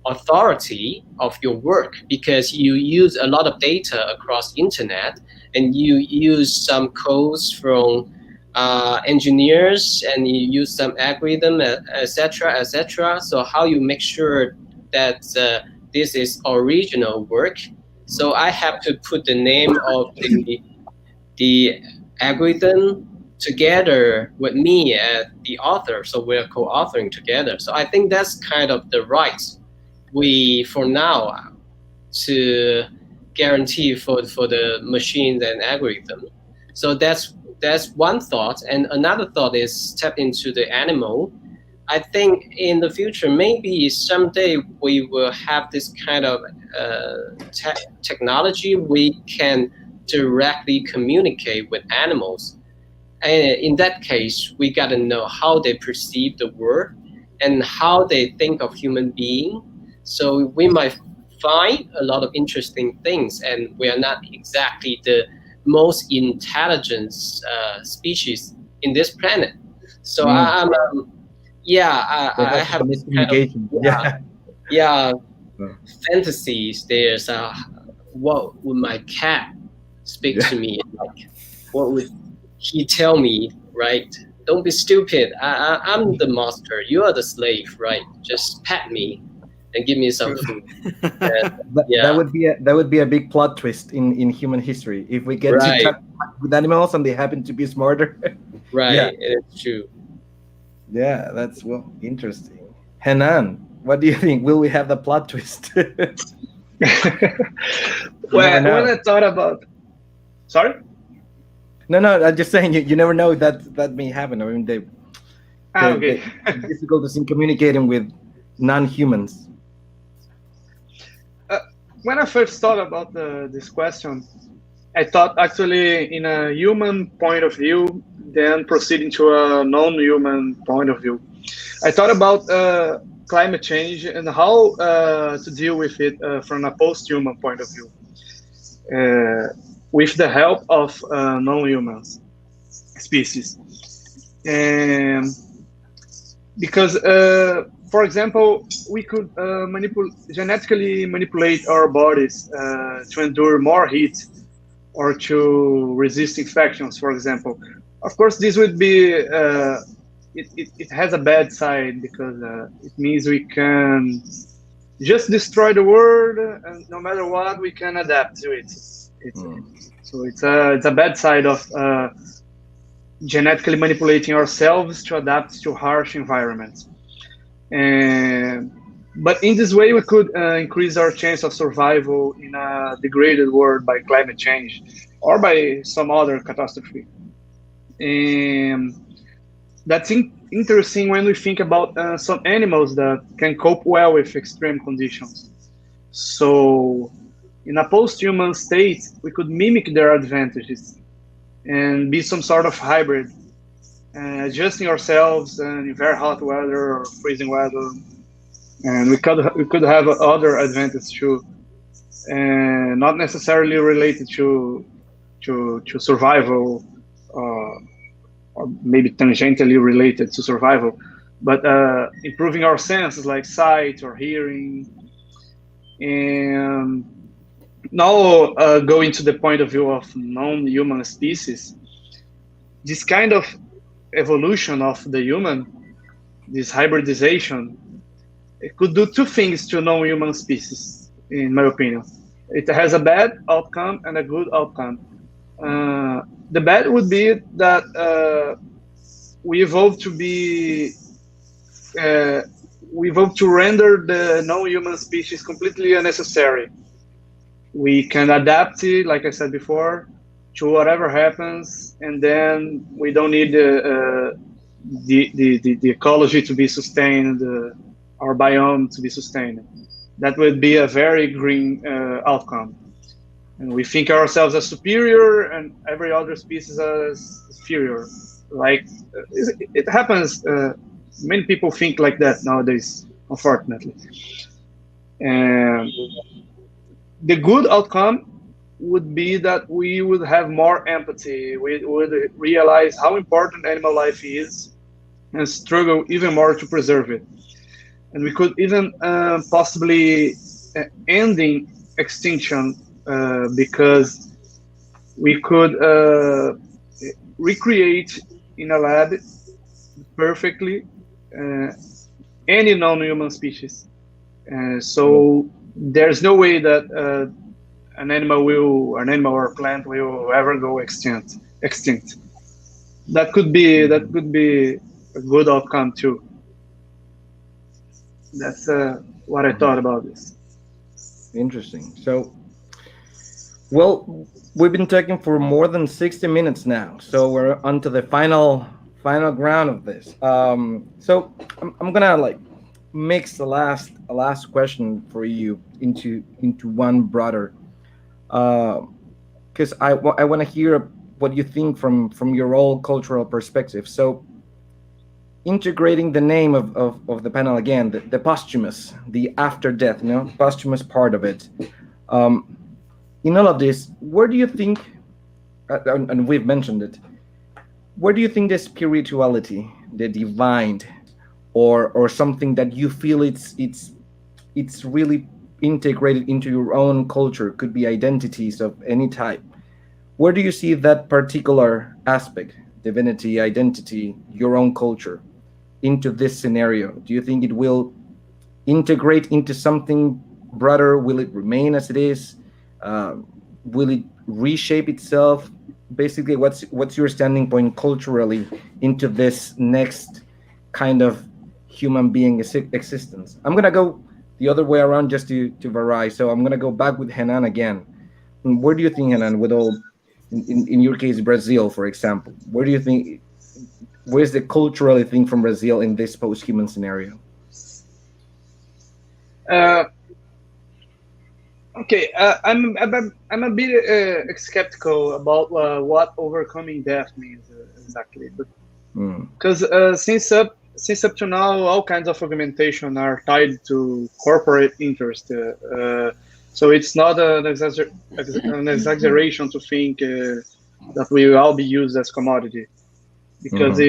authority of your work? Because you use a lot of data across internet, and you use some codes from engineers, and you use some algorithm, etc., etc. So how you make sure that this is original work. So I have to put the name of the algorithm together with me as the author. So we're co-authoring together. So I think that's kind of the right we, for now, to guarantee for the machines and algorithm. So that's one thought. And another thought is tap into the animal. I think in the future, maybe someday we will have this kind of technology. We can directly communicate with animals. And in that case, we got to know how they perceive the world and how they think of human being. So we might find a lot of interesting things, and we are not exactly the most intelligent species in this planet. So I have miscommunication. Kind of, fantasies. There's what would my cat speak to me like? What would he tell me? Right? Don't be stupid. I'm the master. You are the slave. Right? Just pet me and give me some food. That would be a big plot twist in human history if we get to talk with animals and they happen to be smarter. Right, yeah. It's true. Yeah, that's interesting. Renan, what do you think? Will we have the plot twist? When I thought about, sorry. No, I'm just saying you never know that may happen. I mean, okay. It's difficult to see communicating with non-humans. When I first thought about this question, I thought actually in a human point of view, then proceeding to a non-human point of view. I thought about climate change and how to deal with it from a post-human point of view, with the help of non-humans species. Because for example, we could genetically manipulate our bodies to endure more heat or to resist infections, for example. Of course, this would be, it has a bad side because it means we can just destroy the world, and no matter what, we can adapt to it. So it's a bad side of genetically manipulating ourselves to adapt to harsh environments. But in this way, we could increase our chance of survival in a degraded world by climate change or by some other catastrophe. That's interesting when we think about some animals that can cope well with extreme conditions. So in a post-human state, we could mimic their advantages and be some sort of hybrid, adjusting ourselves in very hot weather or freezing weather, and we could have other advantages too, and not necessarily related to survival, or maybe tangentially related to survival, but improving our senses like sight or hearing. And now going to the point of view of non-human species, this kind of evolution of the human, this hybridization, it could do two things to non-human species, in my opinion. It has a bad outcome and a good outcome. The bad would be that we evolved to render the non-human species completely unnecessary. We can adapt it, like I said before, to whatever happens, and then we don't need the ecology to be sustained, our biome to be sustained. That would be a very green outcome. And we think ourselves as superior and every other species as inferior. Like it happens, many people think like that nowadays, unfortunately. And the good outcome would be that we would have more empathy. We would realize how important animal life is and struggle even more to preserve it. And we could even possibly ending extinction because we could recreate in a lab perfectly any non-human species. So there's no way that an animal or plant will ever go extinct. That could be a good outcome too. That's what I thought about this. Interesting. So, well, we've been talking for more than 60 minutes now, so we're onto the final ground of this. So I'm gonna like mix a last question for you into one broader, because I want to hear what you think from your own cultural perspective. So integrating the name of the panel again, the posthumous, the after death, posthumous part of it. In all of this, where do you think, and we've mentioned it, where do you think the spirituality, the divine, or something that you feel it's really integrated into your own culture, could be identities of any type? Where do you see that particular aspect, divinity, identity, your own culture, into this scenario? Do you think it will integrate into something broader? Will it remain as it is? Will it reshape itself? Basically, what's your standing point culturally into this next kind of human being existence? I'm gonna go the other way around just to vary. So I'm gonna go back with Renan again. Where do you think, Renan, with all, in your case, Brazil, for example, where do you think, where's the cultural thing from Brazil in this post-human scenario? Okay, I'm a bit skeptical about what overcoming death means exactly, but because since up to now, all kinds of augmentation are tied to corporate interest. So it's not an exaggeration to think that we will all be used as commodity. Because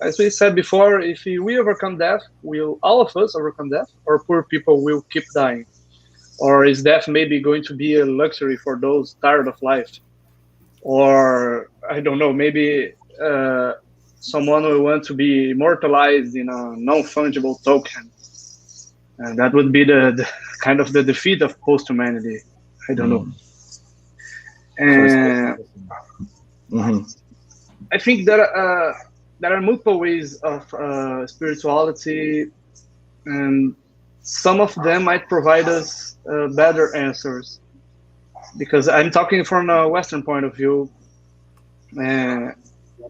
as we said before, if we overcome death, will all of us overcome death, or poor people will keep dying? Or is death maybe going to be a luxury for those tired of life? Or, I don't know, maybe someone will want to be immortalized in a non-fungible token. And that would be the kind of the defeat of post-humanity. I don't know. And I think there are multiple ways of spirituality, and some of them might provide us better answers. Because I'm talking from a Western point of view,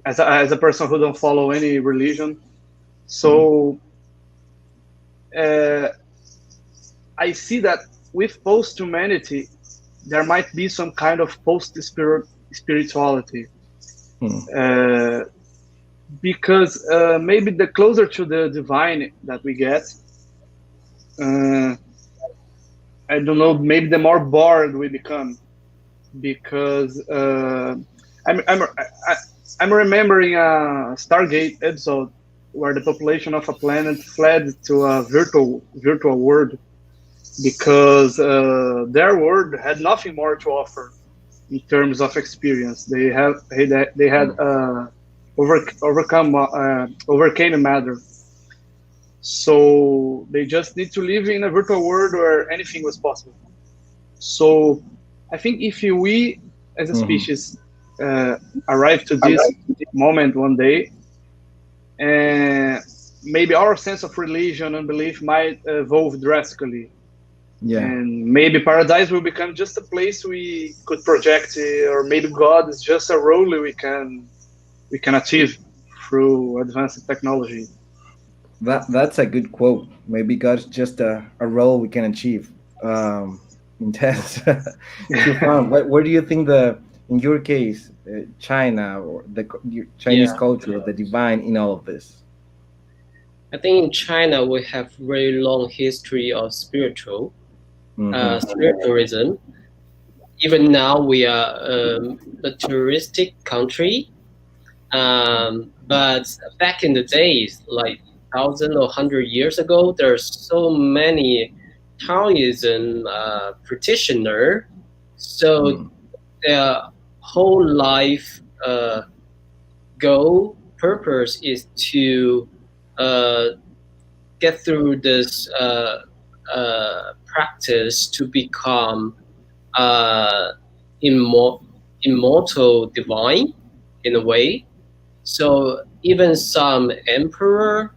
as a person who don't follow any religion. So I see that with post-humanity, there might be some kind of post-spirituality. Because maybe the closer to the divine that we get, I don't know, maybe the more bored we become. Because I'm remembering a Stargate episode where the population of a planet fled to a virtual world because their world had nothing more to offer in terms of experience. They had overcame matter, so they just need to live in a virtual world where anything was possible. So I think if we as a species arrive to this moment one day, maybe our sense of religion and belief might evolve drastically. And maybe paradise will become just a place we could project, or maybe God is just a role we can achieve through advanced technology. That's a good quote. Maybe God's just a role we can achieve. Intense. Qiufan, where do you think in your case, China or the Chinese culture, the divine in all of this? I think in China we have very long history of spiritualism. Even now we are a touristic country, but back in the days, like 1,000 or 100 years ago, there's so many Taoism practitioner, so their whole life goal purpose is to get through this practice to become immortal divine in a way. So even some emperor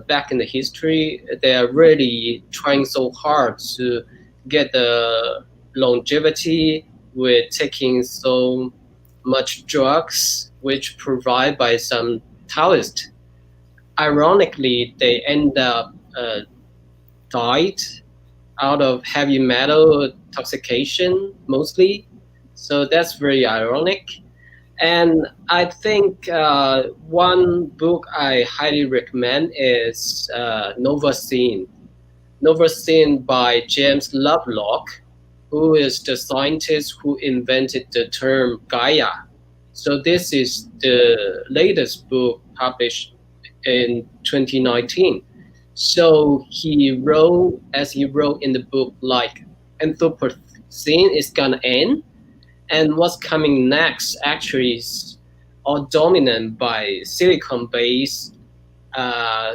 back in the history, they are really trying so hard to get the longevity with taking so much drugs, which provide by some Taoist. Ironically, they end up died out of heavy metal intoxication mostly. So that's very ironic. And I think one book I highly recommend is Nova Scene. Nova Scene by James Lovelock, who is the scientist who invented the term Gaia. So this is the latest book published in 2019. So he wrote, as he wrote in the book, like Anthropocene is gonna end, and what's coming next actually is all dominant by silicon-based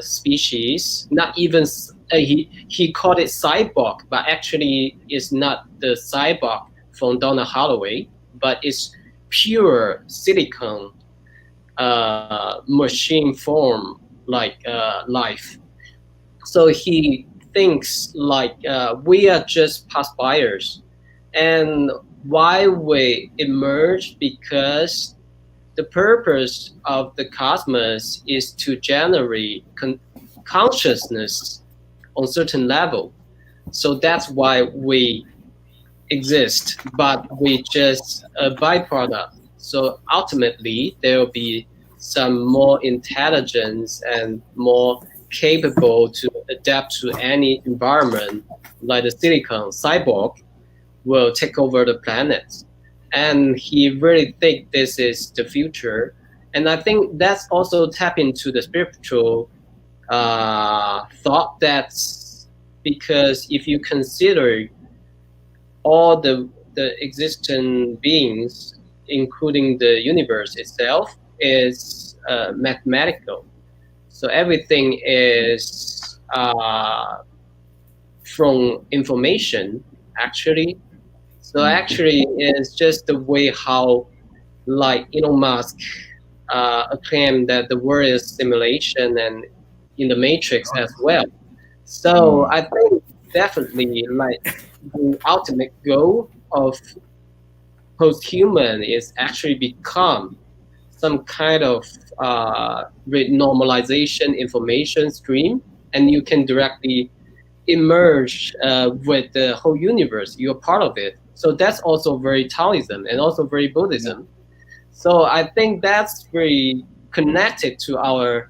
species. Not even he called it cyborg, but actually it's not the cyborg from Donna Haraway, but it's pure silicon machine form like life. So he thinks like we are just past buyers, and why we emerge, because the purpose of the cosmos is to generate consciousness on certain level. So that's why we exist, but we just a byproduct. So ultimately there will be some more intelligence and more capable to adapt to any environment, like the silicon cyborg will take over the planet. And he really think this is the future. And I think that's also tap into the spiritual thought, that's because if you consider all the existent beings, including the universe itself, is mathematical. So everything is from information, actually. So actually, it's just the way how, like Elon Musk claimed that the world is simulation and in the matrix as well. So I think definitely like the ultimate goal of posthuman is actually become some kind of normalization information stream, and you can directly emerge with the whole universe. You're part of it. So that's also very Taoism and also very Buddhism. So I think that's very connected to our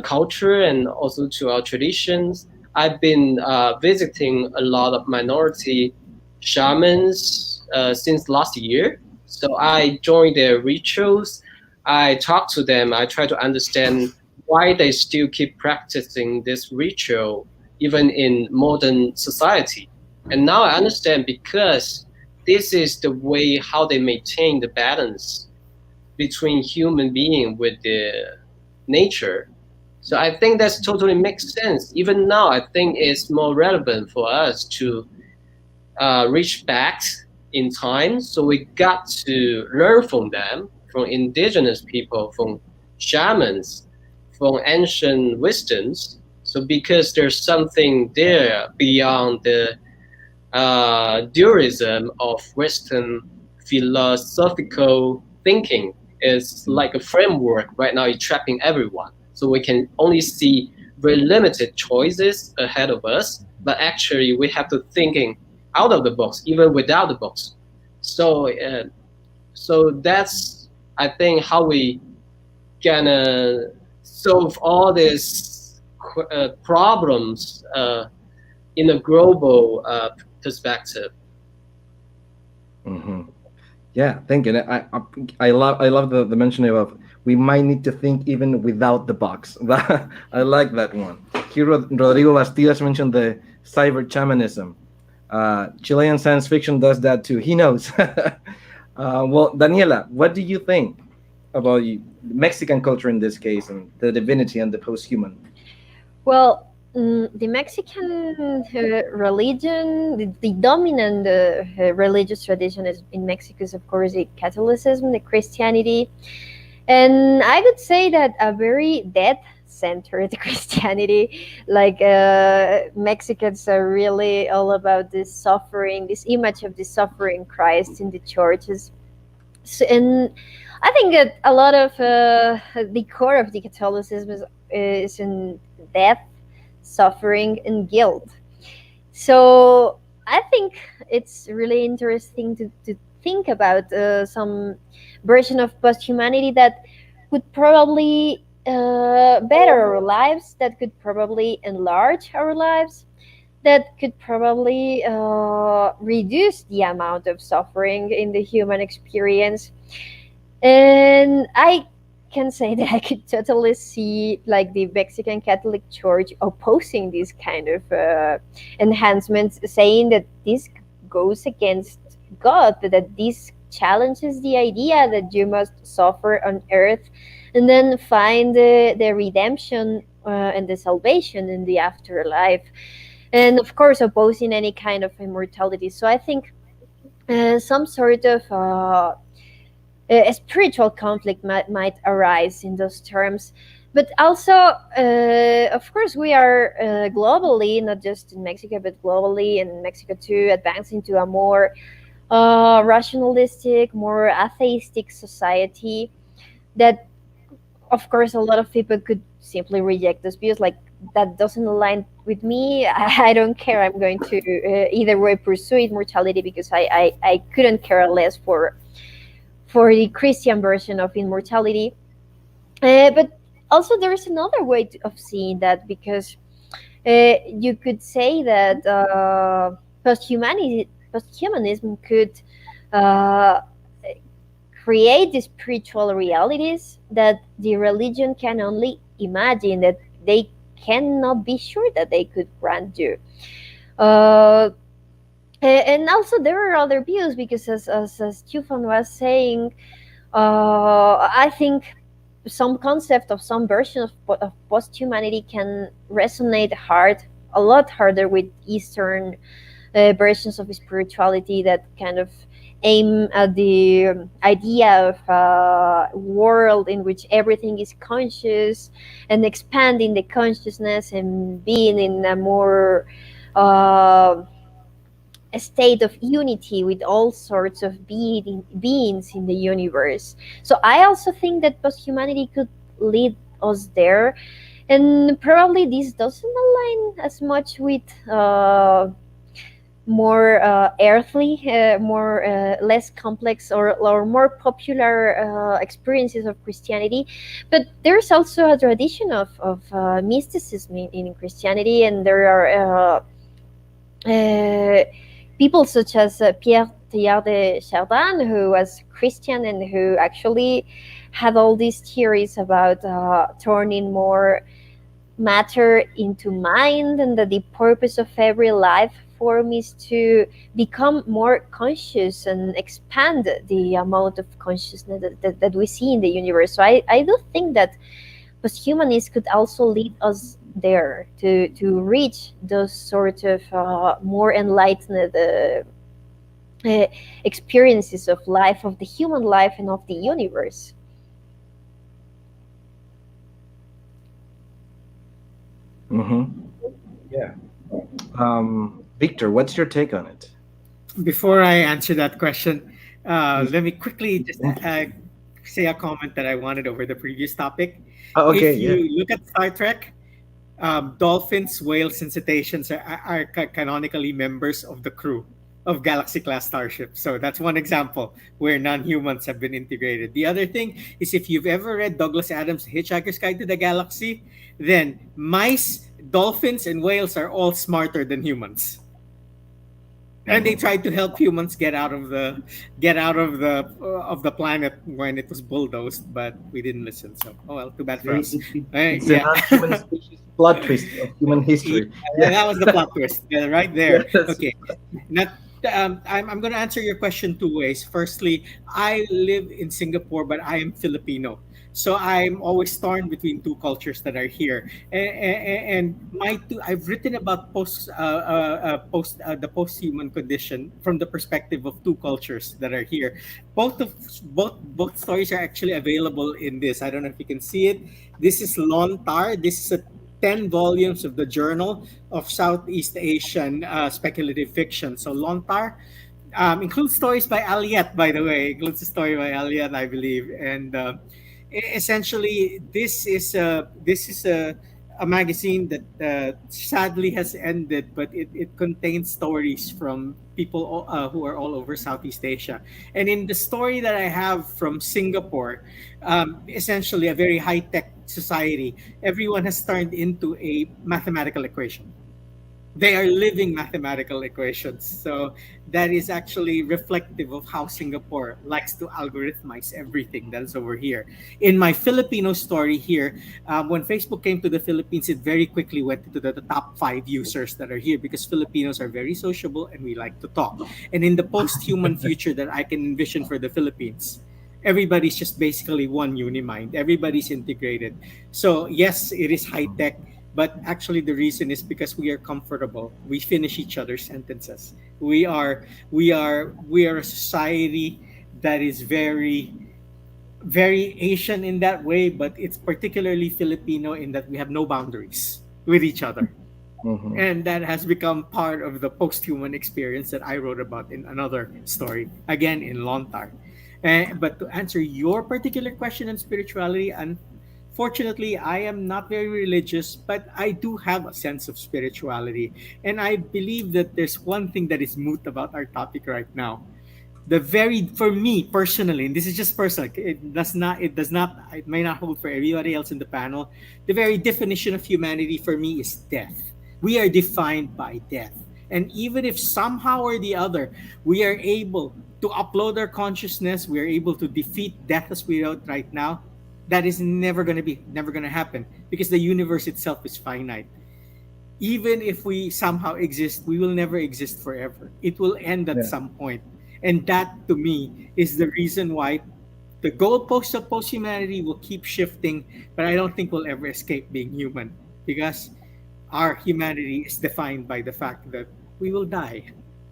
culture and also to our traditions. I've been visiting a lot of minority shamans since last year. So I joined their rituals. I talk to them. I try to understand why they still keep practicing this ritual even in modern society. And now I understand, because this is the way how they maintain the balance between human being with the nature. So I think that's totally makes sense. Even now, I think it's more relevant for us to reach back in time. So we got to learn from them, from indigenous people, from shamans, from ancient wisdoms. So because there's something there beyond the dualism of Western philosophical thinking. Is like a framework right now, it's trapping everyone. So we can only see very limited choices ahead of us, but actually we have to thinking out of the box, even without the box. So so that's, I think, how we gonna solve all these problems in a global perspective. Mm-hmm. Yeah, thank you. I love the mentioning of we might need to think even without the box. I like that one. Here, Rodrigo Bastidas mentioned the cyber shamanism. Chilean science fiction does that too. He knows. Well, Daniela, what do you think about Mexican culture in this case, and the divinity and the posthuman? Well, the Mexican religion, the dominant religious tradition is in Mexico is, of course, the Catholicism, the Christianity. And I would say that a very death-centered Christianity, like Mexicans are really all about this suffering, this image of the suffering Christ in the churches. So, and I think that a lot of the core of the Catholicism is in death, suffering, and guilt. So I think it's really interesting to think about some version of posthumanity that could probably better our lives, that could probably enlarge our lives, that could probably reduce the amount of suffering in the human experience. And I can say that I could totally see like the Mexican Catholic Church opposing this kind of enhancements, saying that this goes against God, that this challenges the idea that you must suffer on earth and then find the redemption and the salvation in the afterlife. And of course, opposing any kind of immortality. So I think some sort of a spiritual conflict might arise in those terms. But also, of course, we are globally, not just in Mexico, but globally in Mexico too, advancing to a more rationalistic, more atheistic society that, of course, a lot of people could simply reject those views, like that doesn't align with me. I don't care. I'm going to either way pursue immortality because I couldn't care less for the Christian version of immortality. But also, there's another way of seeing that because you could say that posthumanism could uh, create the spiritual realities that the religion can only imagine, that they cannot be sure that they could grant you. Uh, and also there are other views because as Qiufan was saying, I think some concept of some version of post-humanity can resonate a lot harder with Eastern versions of spirituality that kind of aim at the idea of a world in which everything is conscious and expanding the consciousness and being in a more uh, a state of unity with all sorts of beings in the universe. So I also think that posthumanity could lead us there, and probably this doesn't align as much with more earthly, more less complex or more popular experiences of Christianity. But there's also a tradition of mysticism in Christianity, and there are people such as Pierre Teilhard de Chardin, who was Christian and who actually had all these theories about turning more matter into mind, and that the purpose of every life form is to become more conscious and expand the amount of consciousness that we see in the universe. So I do think that posthumanism could also lead us there to reach those sort of more enlightened experiences of life, of the human life and of the universe. Yeah. Victor, what's your take on it? Before I answer that question, let me quickly just say a comment that I wanted over the previous topic. Oh, okay, If you look at Star Trek, dolphins, whales, and cetaceans are canonically members of the crew of Galaxy class starships. So that's one example where non-humans have been integrated. The other thing is, if you've ever read Douglas Adams' Hitchhiker's Guide to the Galaxy, then mice, dolphins, and whales are all smarter than humans. And they tried to help humans get out of the planet when it was bulldozed, but we didn't listen. So, oh well, too bad for us. It's a non-human species plot twist of human history. Yeah, that was the plot twist right there. Yes. Okay, not. I'm going to answer your question two ways. Firstly, I live in Singapore, but I am Filipino. So I'm always torn between two cultures that are here, and my two. I've written about the post-human condition from the perspective of two cultures that are here. Both stories are actually available in this. I don't know if you can see it. This is Lontar. This is a 10 volumes of the Journal of Southeast Asian Speculative Fiction. So Lontar includes stories by Aliette, by the way. Includes a story by Aliette, I believe. And essentially, this is a magazine that sadly has ended, but it contains stories from people who are all over Southeast Asia. And in the story that I have from Singapore, essentially a very high tech society, everyone has turned into a mathematical equation. They are living mathematical equations. So that is actually reflective of how Singapore likes to algorithmize everything that is over here. In my Filipino story here, when Facebook came to the Philippines, it very quickly went into the top 5 users that are here because Filipinos are very sociable and we like to talk. And in the post-human future that I can envision for the Philippines, everybody's just basically one unimind. Everybody's integrated. So yes, it is high tech, but actually the reason is because we are comfortable. We finish each other's sentences. We are a society that is very Asian in that way, but it's particularly Filipino in that we have no boundaries with each other. Mhm. And that has become part of the post-human experience that I wrote about in another story, again in Lontar. But to answer your particular question on spirituality, unfortunately, I am not very religious, but I do have a sense of spirituality. And I believe that there's one thing that is moot about our topic right now. For me personally, and this is just personal, it may not hold for everybody else in the panel. The very definition of humanity for me is death. We are defined by death. And even if somehow or the other we are able to upload our consciousness, we are able to defeat death as we know it right now, that is never going to happen because the universe itself is finite. Even if we somehow exist, we will never exist forever. It will end at Yeah. some point. And that to me is the reason why the goalposts of post-humanity will keep shifting, but I don't think we'll ever escape being human because our humanity is defined by the fact that we will die.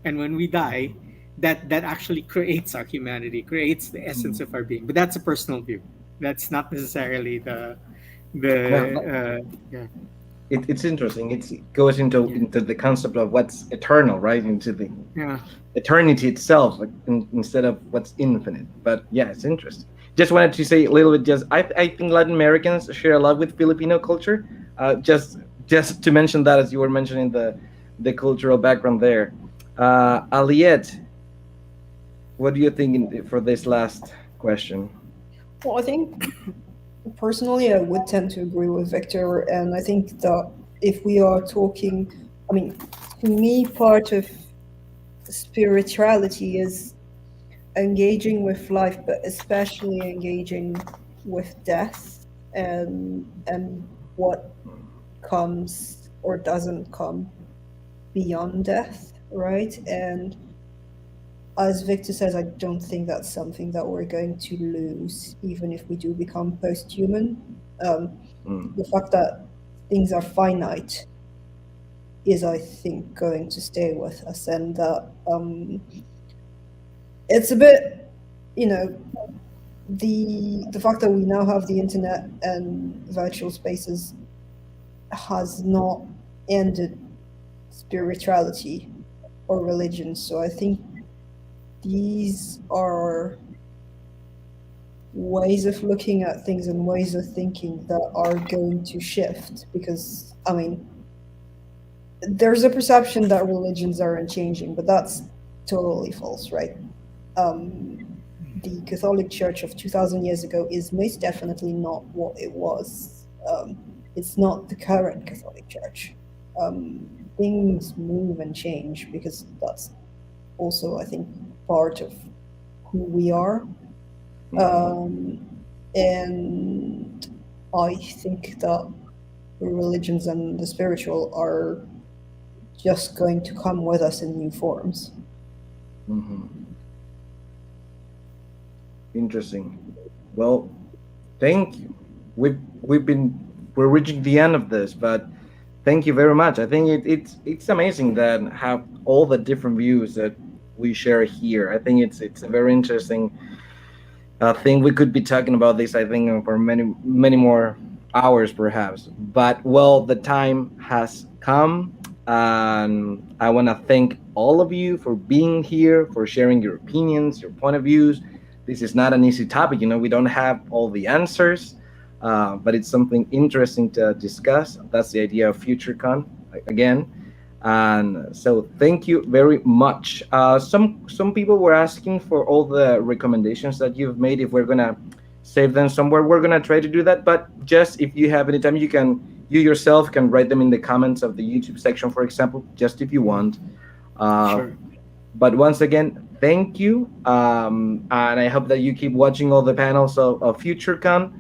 And when we die, that actually creates our humanity, creates the essence of our being. But that's a personal view. That's not necessarily Well, yeah. it's interesting. It goes into the concept of what's eternal, right? Into the Yeah. eternity itself, like, instead of what's infinite. But yeah, it's interesting. Just wanted to say a little bit. I think Latin Americans share a lot with Filipino culture. Just to mention that, as you were mentioning the cultural background there. Aliette, what do you think for this last question? Well, I think personally, I would tend to agree with Victor, and I think that if we are talking, I mean, to me, part of spirituality is engaging with life, but especially engaging with death and what comes or doesn't come beyond death, right? And as Victor says, I don't think that's something that we're going to lose, even if we do become post-human. The fact that things are finite is, I think, going to stay with us, and that it's a bit, the fact that we now have the internet and virtual spaces has not ended spirituality or religion. So I think these are ways of looking at things and ways of thinking that are going to shift, because, I mean, there's a perception that religions aren't changing, but that's totally false, right? The Catholic Church of 2,000 years ago is most definitely not what it was. It's not the current Catholic Church. Things move and change because that's also, I think, part of who we are. And I think that religions and the spiritual are just going to come with us in new forms. Interesting. Well, Thank you. We're reaching the end of this, but thank you very much. I think it's amazing that have all the different views that we share here. I think it's a very interesting thing. We could be talking about this, I think, for many more hours perhaps. But well, the time has come, and I want to thank all of you for being here, for sharing your opinions, your point of views. This is not an easy topic. We don't have all the answers, but it's something interesting to discuss. That's the idea of FutureCon again. And so thank you very much. Some people were asking for all the recommendations that you've made. If we're gonna save them somewhere, we're gonna try to do that. But just if you have any time, you yourself can write them in the comments of the YouTube section, for example, just if you want. Sure. But once again, thank you, and I hope that you keep watching all the panels of FutureCon.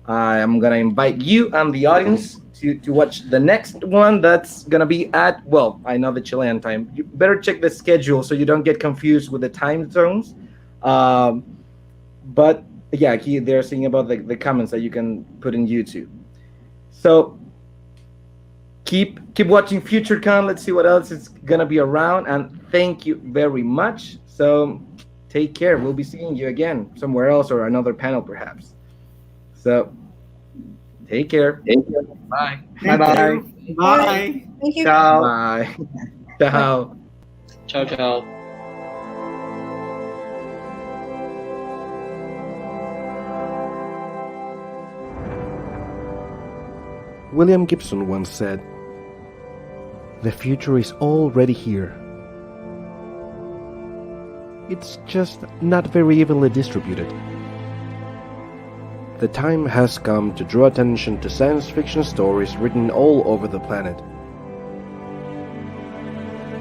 I'm gonna invite you and the audience to watch the next one. That's gonna be at, well, I know the Chilean time. You better check the schedule so you don't get confused with the time zones. But yeah, they're saying about the comments that you can put in YouTube. So keep watching FutureCon. Let's see what else is gonna be around, and thank you very much. So take care. We'll be seeing you again somewhere else or another panel perhaps. So take care. Bye. Bye-bye. Bye. Thank you. Ciao. Bye. Ciao. Ciao, ciao. William Gibson once said, "The future is already here. It's just not very evenly distributed." The time has come to draw attention to science fiction stories written all over the planet.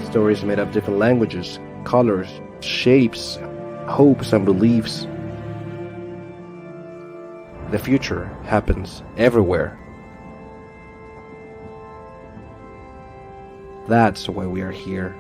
Stories made of different languages, colors, shapes, hopes, and beliefs. The future happens everywhere. That's why we are here.